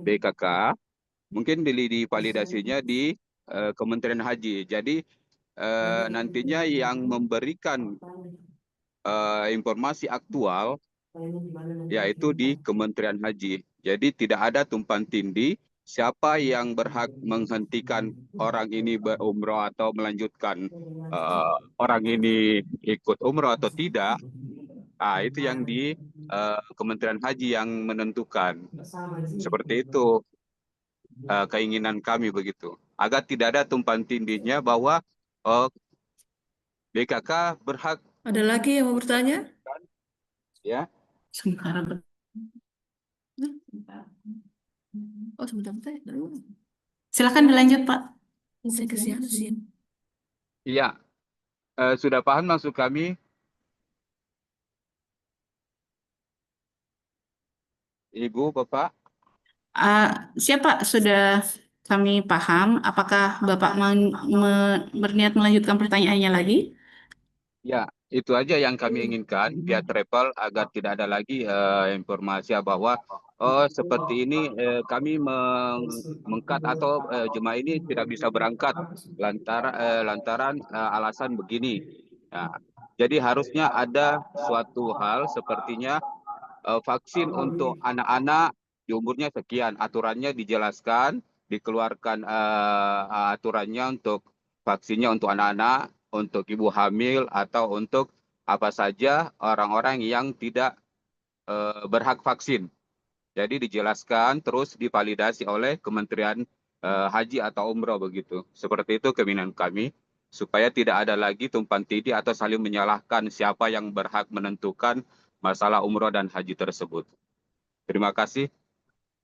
S10: BKK, mungkin divalidasinya di Kementerian Haji. Jadi nantinya yang memberikan informasi aktual yaitu di Kementerian Haji. Jadi tidak ada tumpang tindih siapa yang berhak menghentikan orang ini berumroh atau melanjutkan orang ini ikut umroh atau tidak. Ah, itu yang di Kementerian Haji yang menentukan. Seperti itu keinginan kami begitu. Agar tidak ada tumpang tindihnya bahwa BKK berhak.
S4: Ada lagi yang mau bertanya?
S10: Ya.
S2: Sementara
S4: Oh, sebentar.
S2: silakan dilanjut Pak.
S4: Saya kesian sih.
S10: Iya, sudah paham maksud kami? Ibu, Bapak?
S2: Siapa sudah kami paham. Apakah Bapak berniat melanjutkan pertanyaannya lagi?
S10: Ya, itu aja yang kami inginkan, via travel agar tidak ada lagi informasi bahwa seperti ini kami mengkat atau jemaah ini tidak bisa berangkat lantaran alasan begini. Nah, jadi harusnya ada suatu hal sepertinya vaksin untuk anak-anak di umurnya sekian, aturannya dijelaskan, dikeluarkan aturannya untuk vaksinnya untuk anak-anak, untuk ibu hamil, atau untuk apa saja orang-orang yang tidak berhak vaksin. Jadi dijelaskan terus divalidasi oleh Kementerian Haji atau Umroh begitu. Seperti itu keinginan kami supaya tidak ada lagi tumpang tindih atau saling menyalahkan siapa yang berhak menentukan masalah umroh dan haji tersebut. Terima kasih.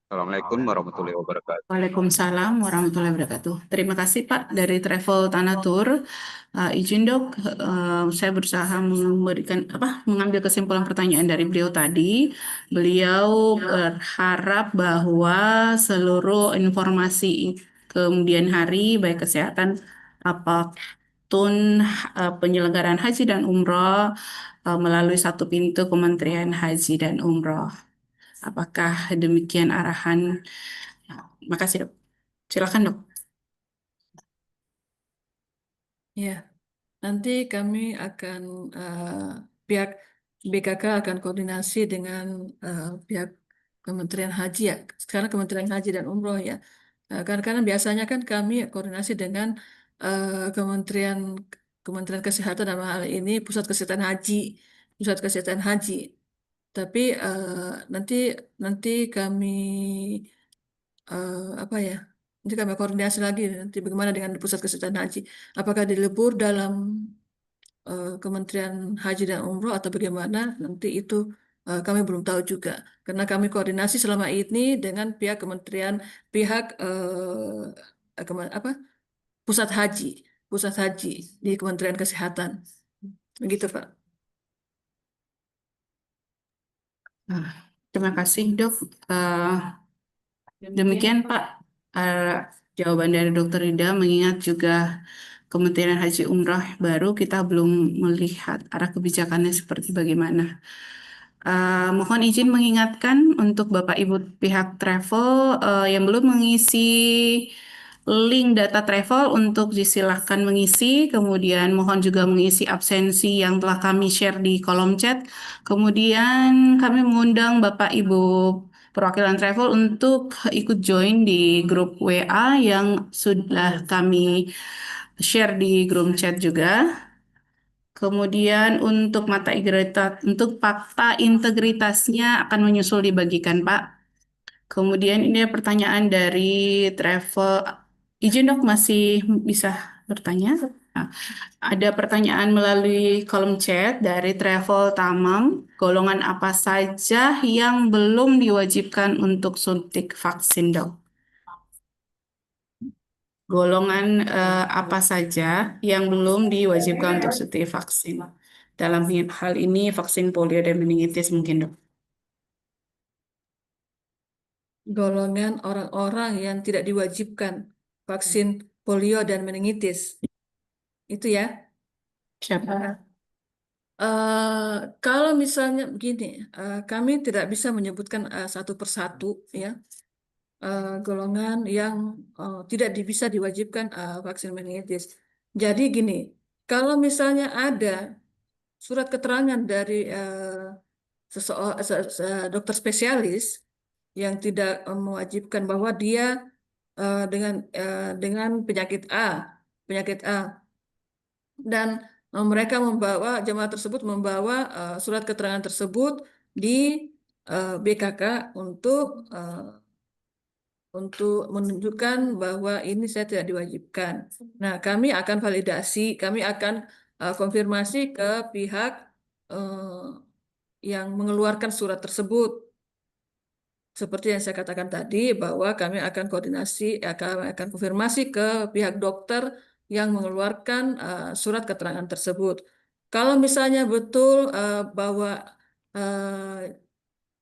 S10: Assalamualaikum warahmatullahi wabarakatuh.
S2: Waalaikumsalam warahmatullahi wabarakatuh. Terima kasih Pak dari Travel Tanah Tour. Izin dok, saya berusaha mengambil kesimpulan pertanyaan dari beliau tadi. Beliau berharap bahwa seluruh informasi kemudian hari, baik kesehatan apapun penyelenggaraan haji dan umroh melalui satu pintu Kementerian Haji dan Umroh. Apakah demikian arahan? Makasih dok. Silakan dok.
S4: Ya, nanti kami akan pihak BKK akan koordinasi dengan pihak Kementerian Haji ya. Sekarang Kementerian Haji dan Umroh ya. Karena biasanya kan kami koordinasi dengan Kementerian Kementerian Kesehatan dalam hal ini Pusat Kesehatan Haji. Tapi nanti kami apa ya? Nanti kami koordinasi lagi nanti bagaimana dengan Pusat Kesehatan Haji. Apakah dilebur dalam Kementerian Haji dan Umroh atau bagaimana? Nanti itu kami belum tahu juga. Karena kami koordinasi selama ini dengan pihak Pusat Haji di Kementerian Kesehatan. Begitu, Pak.
S2: Terima kasih dok. Demikian Pak jawaban dari Dokter Ida, mengingat juga Kementerian Haji Umroh baru, kita belum melihat arah kebijakannya seperti bagaimana. Mohon izin mengingatkan untuk Bapak Ibu pihak travel yang belum mengisi link data travel untuk disilahkan mengisi, kemudian mohon juga mengisi absensi yang telah kami share di kolom chat. Kemudian kami mengundang Bapak Ibu perwakilan travel untuk ikut join di grup WA yang sudah kami share di grup chat juga. Kemudian untuk fakta integritasnya akan menyusul dibagikan, Pak. Kemudian ini ada pertanyaan dari travel. Izin dok, masih bisa bertanya? Nah, ada pertanyaan melalui kolom chat dari Travel Tamam. Golongan apa saja yang belum diwajibkan untuk suntik vaksin, dok? Golongan apa saja yang belum diwajibkan untuk suntik vaksin? Dalam hal ini vaksin polio dan meningitis mungkin, dok.
S4: Golongan orang-orang yang tidak diwajibkan vaksin polio dan meningitis. Itu ya.
S2: Siapa?
S4: Kalau misalnya begini, kami tidak bisa menyebutkan satu persatu ya golongan yang tidak bisa diwajibkan vaksin meningitis. Jadi gini, kalau misalnya ada surat keterangan dari dokter spesialis yang tidak mewajibkan bahwa dia dengan penyakit A, dan mereka jemaah tersebut membawa surat keterangan tersebut di BKK untuk menunjukkan bahwa ini saya tidak diwajibkan. Nah, kami akan validasi, kami akan konfirmasi ke pihak yang mengeluarkan surat tersebut. Seperti yang saya katakan tadi, bahwa kami akan akan konfirmasi ke pihak dokter yang mengeluarkan surat keterangan tersebut. Kalau misalnya betul bahwa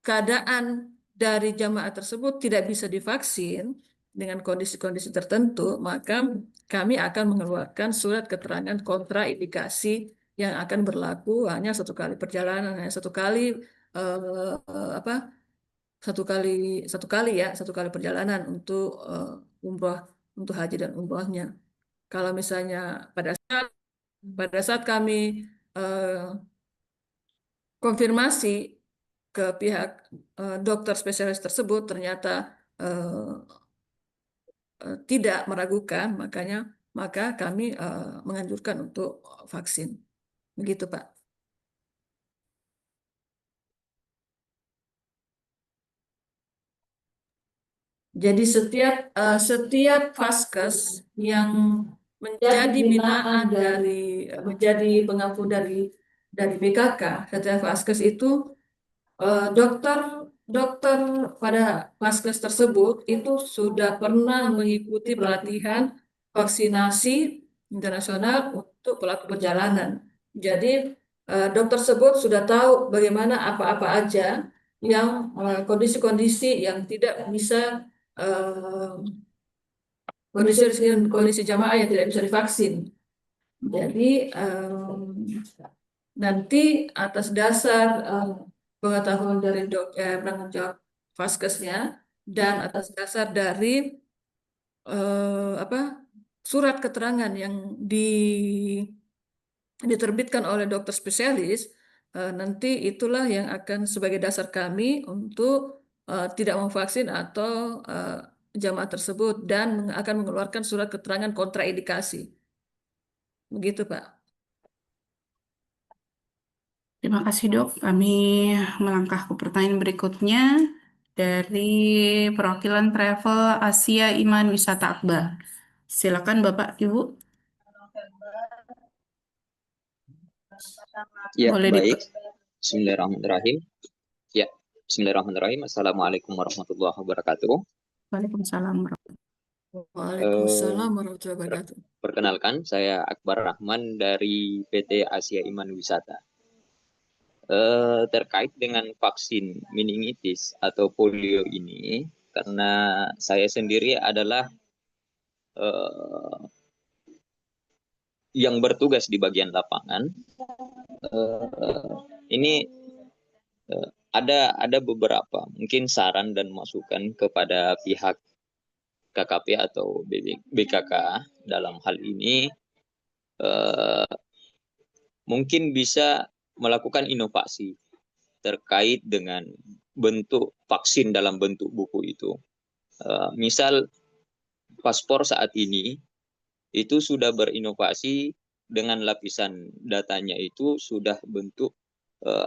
S4: keadaan dari jamaah tersebut tidak bisa divaksin dengan kondisi-kondisi tertentu, maka kami akan mengeluarkan surat keterangan kontraindikasi yang akan berlaku hanya satu kali perjalanan, hanya satu kali satu kali perjalanan untuk umroh, untuk haji dan umrohnya. Kalau misalnya pada saat kami konfirmasi ke pihak dokter spesialis tersebut ternyata tidak meragukan, maka kami menganjurkan untuk vaksin. Begitu, Pak. Jadi setiap vaskes yang menjadi binaan menjadi pengampu dari BKK, setiap vaskes itu dokter pada vaskes tersebut itu sudah pernah mengikuti pelatihan vaksinasi internasional untuk pelaku perjalanan. Jadi dokter tersebut sudah tahu bagaimana apa-apa aja yang kondisi-kondisi yang tidak bisa kondisi jamaah yang tidak bisa divaksin. Jadi nanti atas dasar pengetahuan dari penanggung jawab vaskesnya dan atas dasar dari surat keterangan yang diterbitkan oleh dokter spesialis, nanti itulah yang akan sebagai dasar kami untuk tidak memvaksin atau jamaah tersebut dan akan mengeluarkan surat keterangan kontraindikasi. Begitu, Pak.
S2: Terima kasih, dok. Kami melangkah ke pertanyaan berikutnya dari perwakilan Travel Asia Iman Wisata Akbar. Silakan Bapak, Ibu.
S11: Ya,
S2: Boleh
S11: baik. Bismillahirrahmanirrahim. Ya, Bismillahirrahmanirrahim. Assalamualaikum warahmatullahi wabarakatuh.
S2: Waalaikumsalam.
S4: Waalaikumsalam warahmatullahi wabarakatuh.
S11: Perkenalkan, saya Akbar Rahman dari PT Asia Iman Wisata. Terkait dengan vaksin meningitis atau polio ini, karena saya sendiri adalah yang bertugas di bagian lapangan, ini ada beberapa mungkin saran dan masukan kepada pihak KKP atau BKK dalam hal ini, mungkin bisa melakukan inovasi terkait dengan bentuk vaksin dalam bentuk buku itu. Misal paspor saat ini itu sudah berinovasi dengan lapisan datanya itu sudah bentuk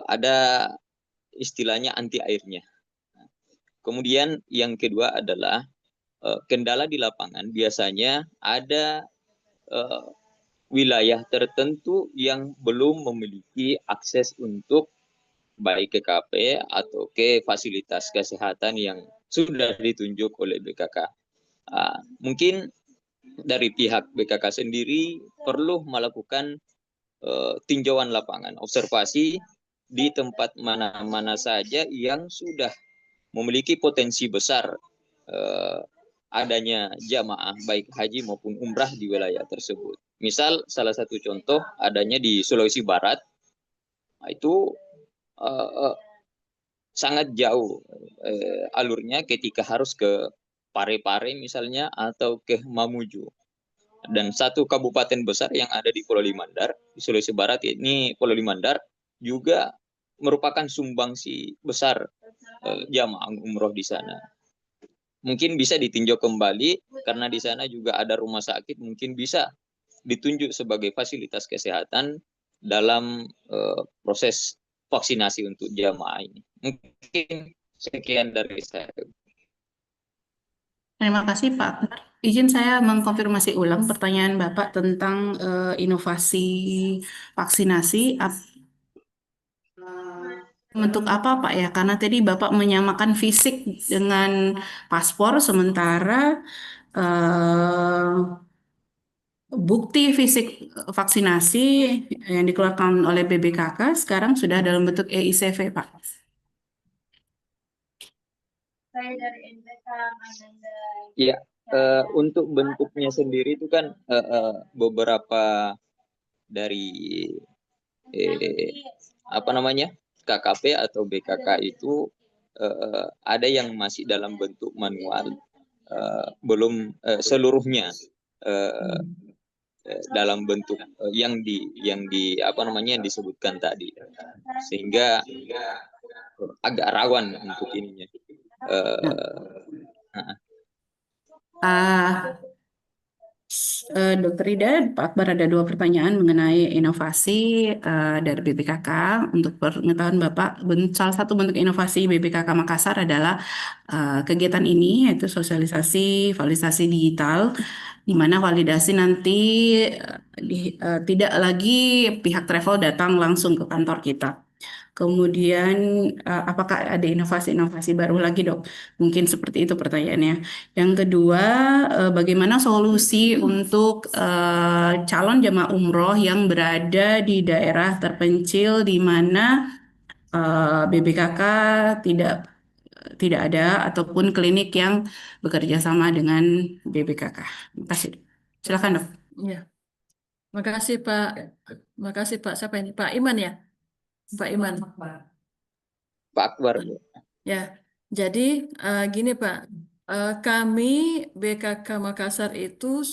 S11: ada istilahnya anti airnya. Kemudian yang kedua adalah kendala di lapangan biasanya ada wilayah tertentu yang belum memiliki akses untuk baik ke KP atau ke fasilitas kesehatan yang sudah ditunjuk oleh BKK. Mungkin dari pihak BKK sendiri perlu melakukan tinjauan lapangan, observasi di tempat mana-mana saja yang sudah memiliki potensi besar adanya jamaah baik haji maupun umrah di wilayah tersebut. Misal salah satu contoh adanya di Sulawesi Barat, itu sangat jauh alurnya ketika harus ke Parepare misalnya atau ke Mamuju. Dan satu kabupaten besar yang ada di Pulau Limandar, di Sulawesi Barat ini Pulau Limandar juga merupakan sumbangsi besar jamaah umroh di sana. Mungkin bisa ditinjau kembali karena di sana juga ada rumah sakit, mungkin bisa ditunjuk sebagai fasilitas kesehatan dalam proses vaksinasi untuk jamaah ini. Mungkin sekian dari saya.
S2: Terima kasih Pak Akbar. Izin saya mengkonfirmasi ulang pertanyaan Bapak tentang inovasi vaksinasi. Bentuk apa Pak ya? Karena tadi Bapak menyamakan fisik dengan paspor, sementara bukti fisik vaksinasi yang dikeluarkan oleh BBKK sekarang sudah dalam bentuk EICV Pak.
S11: Ya, untuk bentuknya sendiri itu kan beberapa dari KKP atau BKK itu ada yang masih dalam bentuk manual, belum seluruhnya dalam bentuk yang disebutkan tadi, sehingga agak rawan untuk ininya.
S2: Dokter Ida, Pak Akbar ada 2 pertanyaan mengenai inovasi dari BPKK. Untuk pengetahuan Bapak, salah satu bentuk inovasi BPKK Makassar adalah kegiatan ini, yaitu sosialisasi, validasi digital, di mana validasi nanti tidak lagi pihak travel datang langsung ke kantor kita. Kemudian, apakah ada inovasi-inovasi baru lagi, Dok? Mungkin seperti itu pertanyaannya. Yang kedua, bagaimana solusi untuk calon jemaah umroh yang berada di daerah terpencil di mana BBKK tidak ada ataupun klinik yang bekerja sama dengan BBKK. Terima kasih. Silakan, Dok.
S4: Ya. Makasih Pak. Makasih Pak. Siapa ini? Pak Iman ya? Pak Iman.
S11: Pak Akbar.
S4: Ya, jadi gini Pak, kami BKK Makassar itu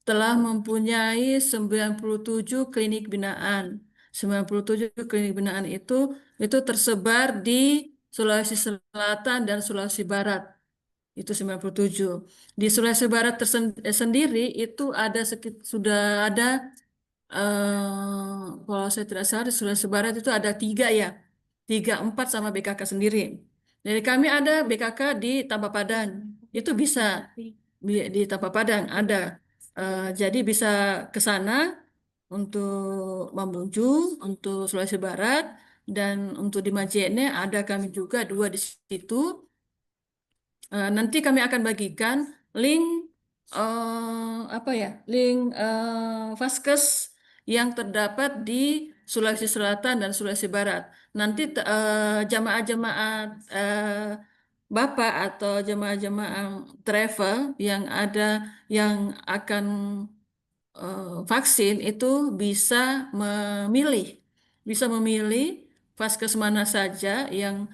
S4: telah mempunyai 97 klinik binaan. 97 klinik binaan itu tersebar di Sulawesi Selatan dan Sulawesi Barat. Itu 97. Di Sulawesi Barat sendiri itu sudah ada kalau saya tidak salah di Sulawesi Barat itu ada 3 ya. 3, 4 sama BKK sendiri. Jadi kami ada BKK di Tabapadang. Itu bisa di Tabapadang ada. Jadi bisa ke sana untuk Mamuju, untuk Sulawesi Barat, dan untuk di Majene ada kami juga 2 di situ. Nanti kami akan bagikan link link Vaskes yang terdapat di Sulawesi Selatan dan Sulawesi Barat. Nanti jemaah-jemaah Bapak atau jemaah-jemaah travel yang akan vaksin itu bisa memilih Vaskes mana saja yang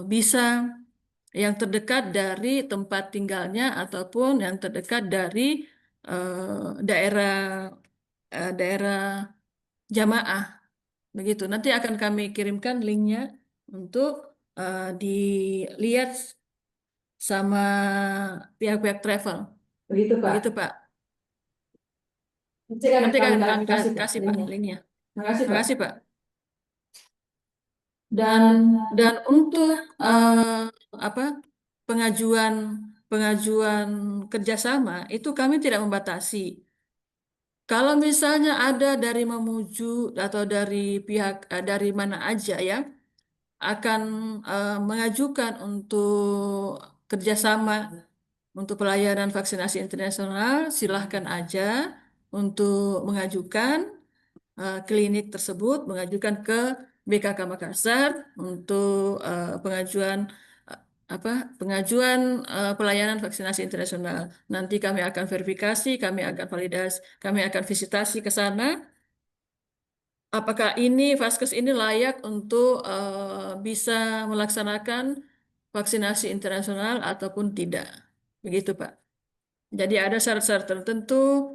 S4: bisa yang terdekat dari tempat tinggalnya ataupun yang terdekat dari daerah jamaah. Begitu. Nanti akan kami kirimkan linknya untuk dilihat sama pihak-pihak travel. Begitu Pak. Nanti kami akan kasih Pak linknya. Terima kasih Pak. Dan untuk pengajuan kerjasama itu kami tidak membatasi. Kalau misalnya ada dari Mamuju atau dari pihak dari mana aja ya akan mengajukan untuk kerjasama untuk pelayanan vaksinasi internasional, silahkan aja untuk mengajukan klinik tersebut, mengajukan ke BKK Makassar untuk pengajuan pelayanan vaksinasi internasional. Nanti kami akan verifikasi, kami akan validasi, kami akan visitasi ke sana. Apakah vaskes ini layak untuk bisa melaksanakan vaksinasi internasional ataupun tidak? Begitu, Pak. Jadi ada syarat-syarat tertentu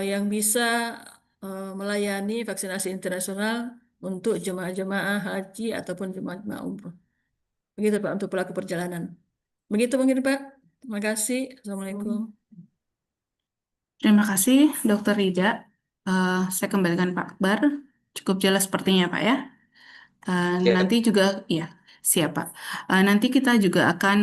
S4: yang bisa melayani vaksinasi internasional untuk jemaah-jemaah haji ataupun jemaah-jemaah umroh. Begitu, Pak, untuk pelaku perjalanan. Begitu mungkin, Pak. Terima kasih. Assalamualaikum.
S2: Terima kasih, Dr. Rida. Saya kembalikan Pak Akbar. Cukup jelas sepertinya, Pak ya. Nanti juga, ya, siap Pak. Nanti kita juga akan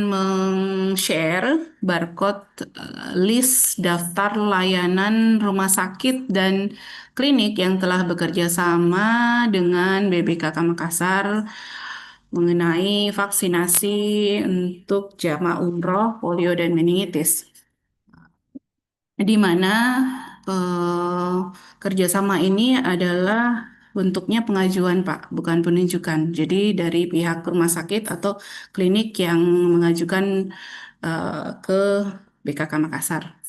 S2: share barcode list daftar layanan rumah sakit dan klinik yang telah bekerja sama dengan BBKK Makassar mengenai vaksinasi untuk jamaah umroh, polio, dan meningitis. Di mana kerjasama ini adalah bentuknya pengajuan, Pak, bukan penunjukan. Jadi dari pihak rumah sakit atau klinik yang mengajukan ke BKK Makassar.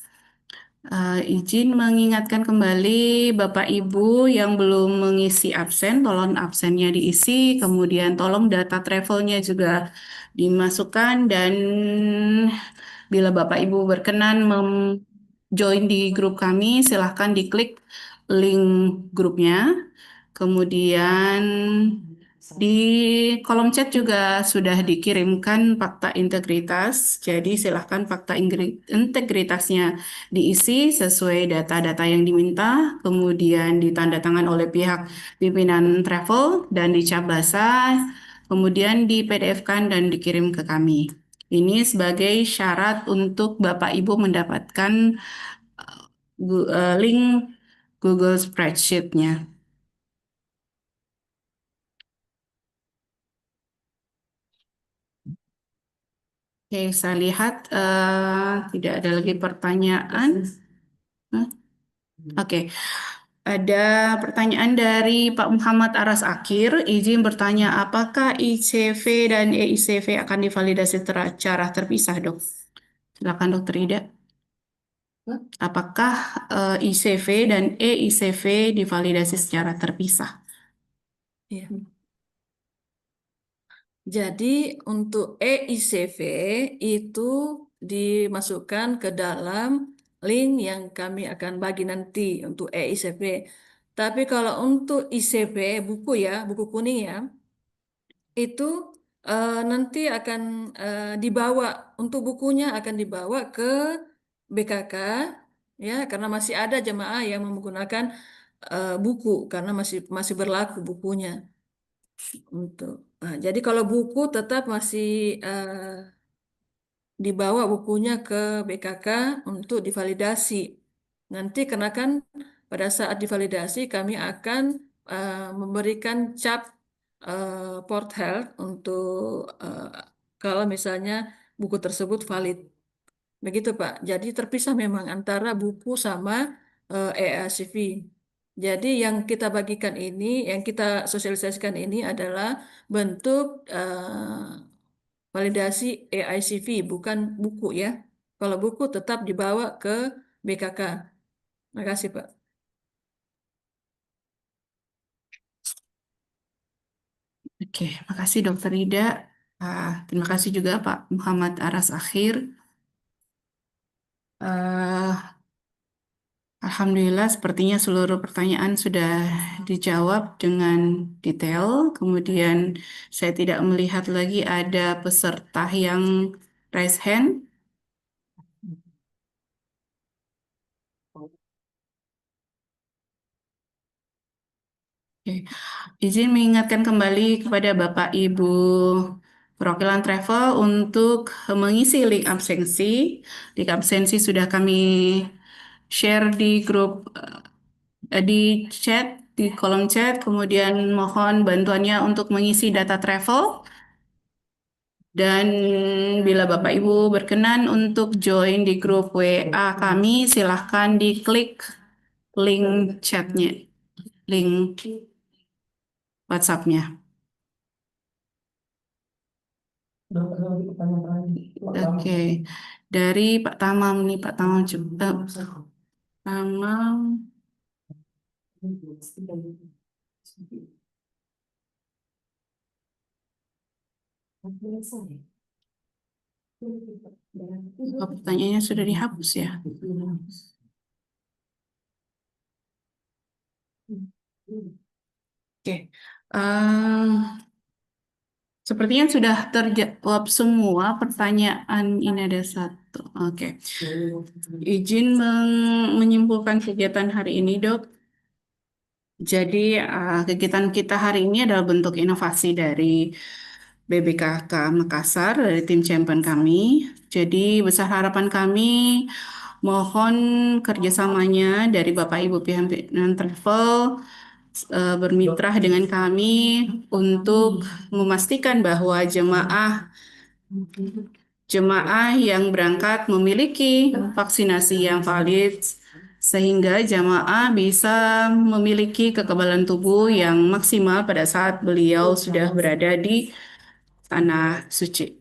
S2: Izin mengingatkan kembali Bapak Ibu yang belum mengisi absen, tolong absennya diisi, kemudian tolong data travelnya juga dimasukkan, dan bila Bapak Ibu berkenan join di grup kami, silahkan diklik link grupnya. Kemudian di kolom chat juga sudah dikirimkan fakta integritas, jadi silahkan fakta integritasnya diisi sesuai data-data yang diminta, kemudian ditandatangan oleh pihak pimpinan travel dan dicap basah, kemudian di PDF-kan dan dikirim ke kami. Ini sebagai syarat untuk Bapak Ibu mendapatkan link Google Spreadsheet-nya. Oke, saya lihat tidak ada lagi pertanyaan. Oke, ada pertanyaan dari Pak Muhammad Aras Akhir. Izin bertanya, apakah ICV dan EICV akan divalidasi secara terpisah, Dok? Silakan, Dokter Ida. Apakah ICV dan EICV divalidasi secara terpisah?
S4: Iya. Jadi untuk EICV itu dimasukkan ke dalam link yang kami akan bagi nanti untuk EICV. Tapi kalau untuk ICV buku ya, buku kuning ya, itu nanti akan dibawa, untuk bukunya akan dibawa ke BKK ya, karena masih ada jemaah yang menggunakan buku karena masih berlaku bukunya. Jadi kalau buku tetap masih dibawa bukunya ke BKK untuk divalidasi. Nanti kenakan pada saat divalidasi kami akan memberikan cap Port Health untuk kalau misalnya buku tersebut valid. Begitu Pak. Jadi terpisah memang antara buku sama EACV. Jadi yang kita bagikan ini, yang kita sosialisasikan ini adalah bentuk validasi EICV, bukan buku ya. Kalau buku tetap dibawa ke BKK. Terima kasih Pak.
S2: Oke, makasih Dokter Ida. Terima kasih juga Pak Muhammad Aras Akhir. Alhamdulillah, sepertinya seluruh pertanyaan sudah dijawab dengan detail. Kemudian saya tidak melihat lagi ada peserta yang raise hand. Izin mengingatkan kembali kepada Bapak Ibu perwakilan travel untuk mengisi link absensi. Link absensi sudah kami share di grup, di chat, di kolom chat. Kemudian mohon bantuannya untuk mengisi data travel. Dan bila Bapak Ibu berkenan untuk join di grup WA kami, silahkan diklik link chatnya, link WhatsApp-nya. Oke, dari Pak Tamam nih, Pak Tamam coba. Tamam. Oh, pertanyaannya sudah dihapus ya? Oke, sepertinya sudah terjawab semua pertanyaan. Ini ada satu. Oke, izin menyimpulkan kegiatan hari ini, Dok. Jadi kegiatan kita hari ini adalah bentuk inovasi dari BBKK Makassar, dari tim champion kami. Jadi besar harapan kami, mohon kerjasamanya dari Bapak Ibu pihak travel bermitra dengan kami untuk memastikan bahwa jemaah yang berangkat memiliki vaksinasi yang valid, sehingga jemaah bisa memiliki kekebalan tubuh yang maksimal pada saat beliau sudah berada di tanah suci.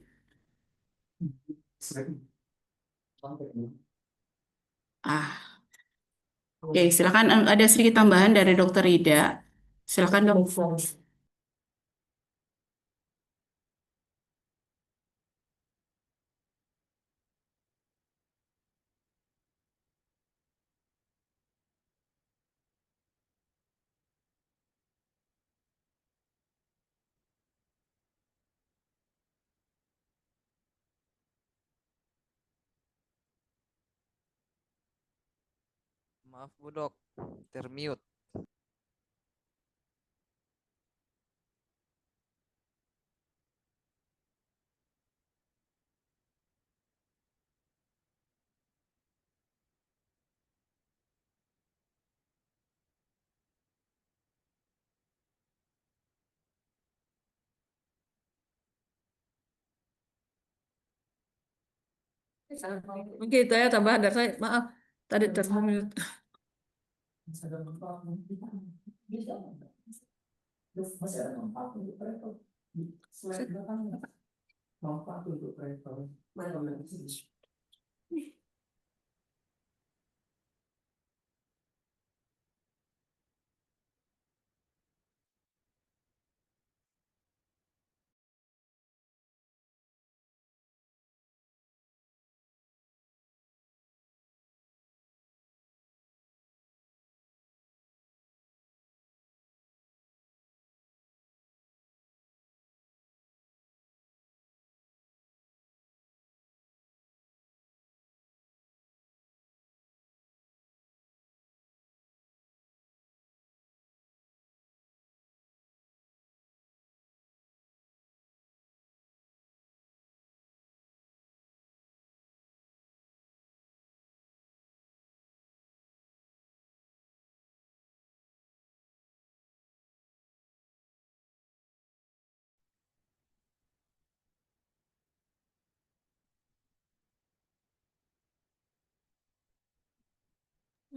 S2: Oke, silakan ada sedikit tambahan dari Dokter Ida. Silakan, Dok.
S12: Maaf Bu Dok, termute.
S4: Oke, itu ya tambahan dari saya. Maaf, tadi termute.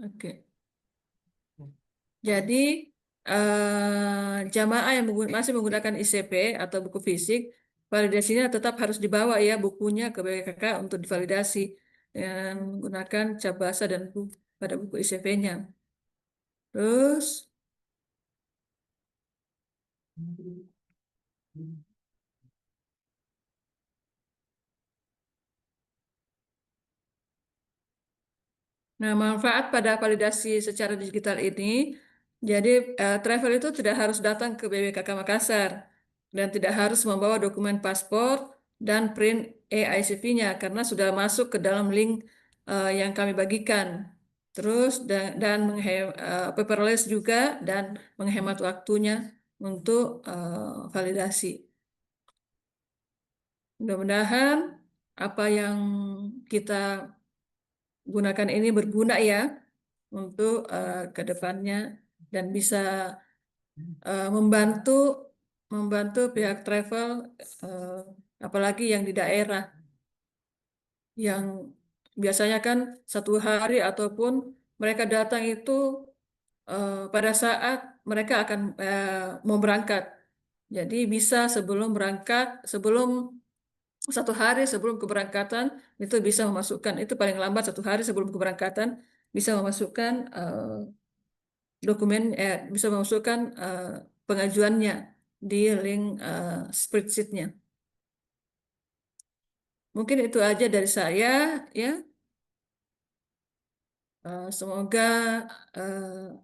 S4: Oke. Jadi jamaah yang masih menggunakan ICP atau buku fisik, validasinya tetap harus dibawa ya bukunya ke BKK untuk divalidasi dengan menggunakan cap basah dan pada buku ICP-nya. Terus nah, manfaat pada validasi secara digital ini, jadi travel itu tidak harus datang ke BBKK Makassar dan tidak harus membawa dokumen paspor dan print EICV-nya karena sudah masuk ke dalam link yang kami bagikan. Terus dan paperless juga dan menghemat waktunya untuk validasi. Mudah-mudahan apa yang kita gunakan ini berguna ya untuk ke depannya dan bisa membantu pihak travel, apalagi yang di daerah yang biasanya kan 1 hari ataupun mereka datang itu pada saat mereka akan mau berangkat. Jadi bisa sebelum berangkat, 1 hari sebelum keberangkatan itu bisa memasukkan, itu paling lambat 1 hari sebelum keberangkatan bisa memasukkan dokumen, bisa memasukkan pengajuannya di link spreadsheet-nya. Mungkin itu aja dari saya ya. Semoga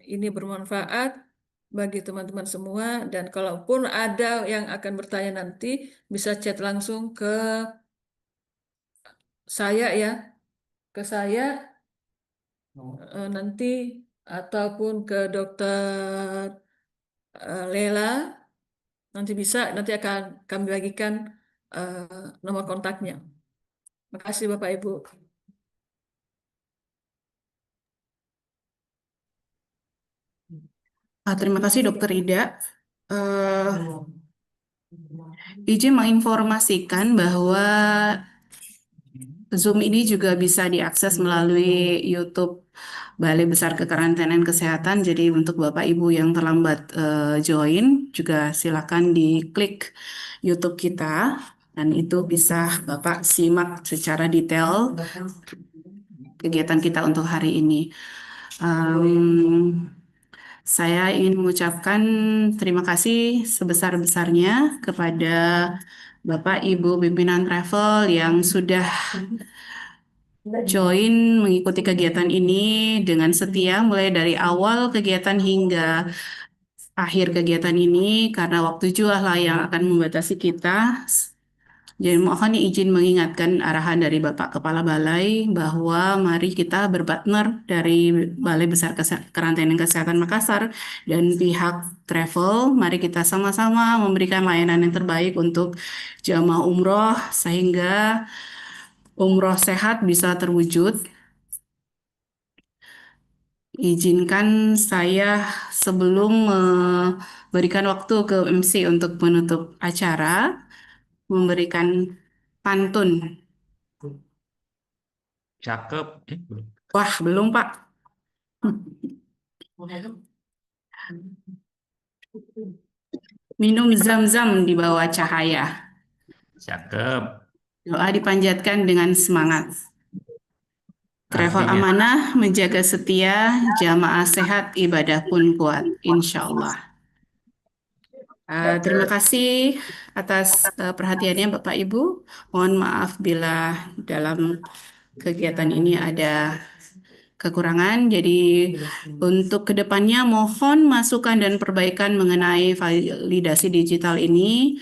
S4: ini bermanfaat bagi teman-teman semua, dan kalaupun ada yang akan bertanya nanti bisa chat langsung ke saya ya, nanti, ataupun ke Dokter Lela, nanti akan kami bagikan nomor kontaknya. Terima kasih Bapak Ibu.
S2: Terima kasih Dokter Ida. Izin menginformasikan bahwa Zoom ini juga bisa diakses melalui YouTube Balai Besar Kekarantinaan Kesehatan. Jadi untuk Bapak Ibu yang terlambat join juga silakan diklik YouTube kita dan itu bisa Bapak simak secara detail kegiatan kita untuk hari ini. Saya ingin mengucapkan terima kasih sebesar-besarnya kepada Bapak Ibu pimpinan travel yang sudah join mengikuti kegiatan ini dengan setia mulai dari awal kegiatan hingga akhir kegiatan ini, karena waktu juga lah yang akan membatasi kita. Jadi mohon izin mengingatkan arahan dari Bapak Kepala Balai bahwa mari kita berpartner dari Balai Besar Karantina Kesehatan Makassar dan pihak travel, mari kita sama-sama memberikan layanan yang terbaik untuk jamaah umroh sehingga umroh sehat bisa terwujud. Izinkan saya sebelum memberikan waktu ke MC untuk menutup acara, memberikan pantun.
S6: Cakep.
S2: Wah, belum Pak. Minum zam-zam di bawah cahaya.
S6: Cakep.
S2: Doa dipanjatkan dengan semangat. Travel amanah, menjaga setia, jamaah sehat, ibadah pun kuat, insya Allah. Terima kasih atas perhatiannya Bapak Ibu. Mohon maaf bila dalam kegiatan ini ada kekurangan. Jadi untuk kedepannya mohon masukan dan perbaikan mengenai validasi digital ini.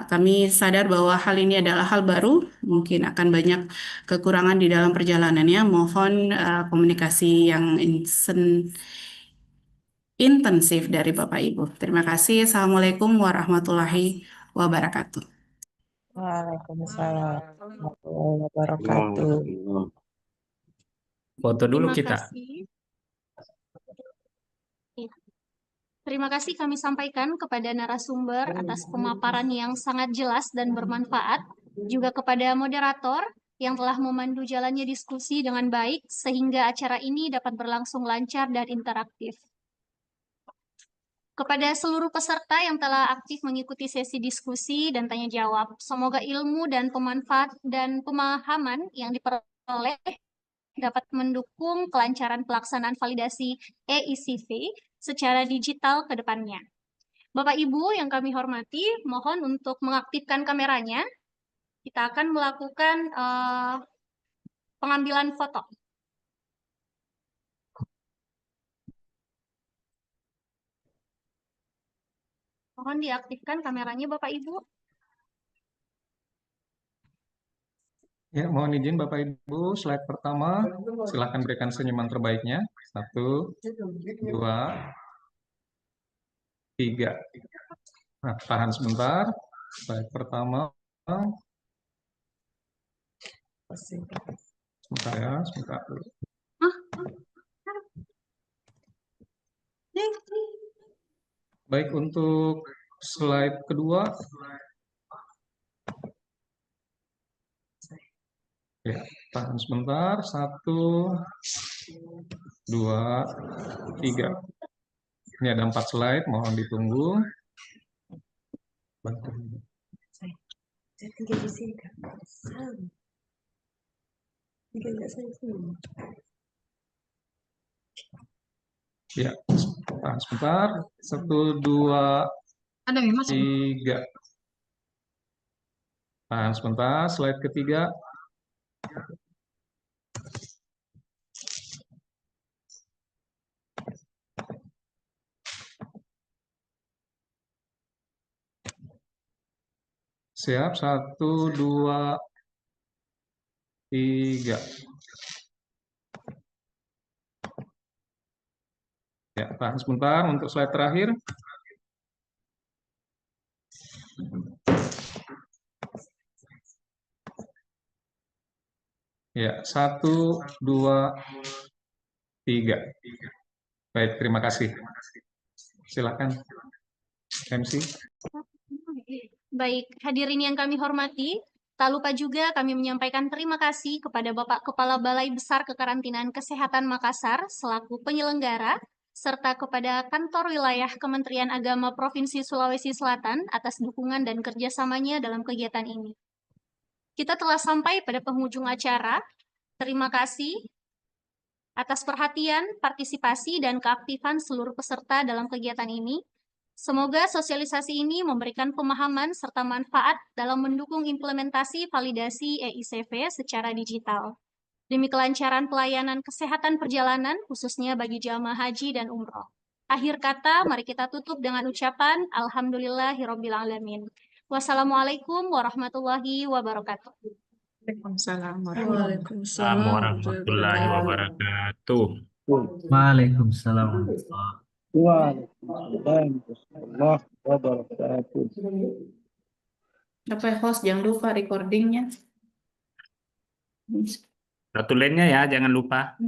S2: Kami sadar bahwa hal ini adalah hal baru, mungkin akan banyak kekurangan di dalam perjalanannya. Mohon komunikasi yang intensif dari Bapak Ibu. Terima kasih. Assalamualaikum warahmatullahi wabarakatuh.
S13: Waalaikumsalam warahmatullahi wabarakatuh.
S6: Foto dulu
S3: Terima
S6: kita.
S3: kasih. Iya. Terima kasih kami sampaikan kepada narasumber atas pemaparan yang sangat jelas dan bermanfaat, juga kepada moderator yang telah memandu jalannya diskusi dengan baik sehingga acara ini dapat berlangsung lancar dan interaktif. Kepada seluruh peserta yang telah aktif mengikuti sesi diskusi dan tanya jawab, semoga ilmu dan pemahaman yang diperoleh dapat mendukung kelancaran pelaksanaan validasi EICV secara digital ke depannya. Bapak Ibu yang kami hormati, mohon untuk mengaktifkan kameranya. Kita akan melakukan pengambilan foto. Mohon diaktifkan kameranya Bapak Ibu.
S6: Ya, mohon izin Bapak Ibu, slide pertama, silakan berikan senyuman terbaiknya. 1, 2, 3. Nah, tahan sebentar. Slide pertama. Sebentar ya, sebentar dulu. Baik, untuk slide kedua. Ya, tahan sebentar. 1, 2, 3. Ini ada 4 slide, mohon ditunggu. Ya, tahan sebentar. 1, 2, 3. Tahan sebentar, slide ketiga. Siap, 1, 2, 3. Ya, tahan sebentar untuk slide terakhir. Ya, 1, 2, 3. Baik, terima kasih. Silakan, MC.
S3: Baik, hadirin yang kami hormati, tak lupa juga kami menyampaikan terima kasih kepada Bapak Kepala Balai Besar Kekarantinaan Kesehatan Makassar selaku penyelenggara, serta kepada Kantor Wilayah Kementerian Agama Provinsi Sulawesi Selatan atas dukungan dan kerjasamanya dalam kegiatan ini. Kita telah sampai pada penghujung acara. Terima kasih atas perhatian, partisipasi, dan keaktifan seluruh peserta dalam kegiatan ini. Semoga sosialisasi ini memberikan pemahaman serta manfaat dalam mendukung implementasi validasi EICV secara digital, demi kelancaran pelayanan kesehatan perjalanan, khususnya bagi jamaah haji dan umroh. Akhir kata, mari kita tutup dengan ucapan Alhamdulillahirrabbilalamin. Wassalamualaikum warahmatullahi wabarakatuh.
S2: Waalaikumsalam
S14: Assalamualaikum warahmatullahi wabarakatuh.
S15: Waalaikumsalam.
S7: Waalaikumsalam wabarakatuh.
S2: Apa host, jangan lupa recordingnya.
S14: Satu lainnya ya, jangan lupa.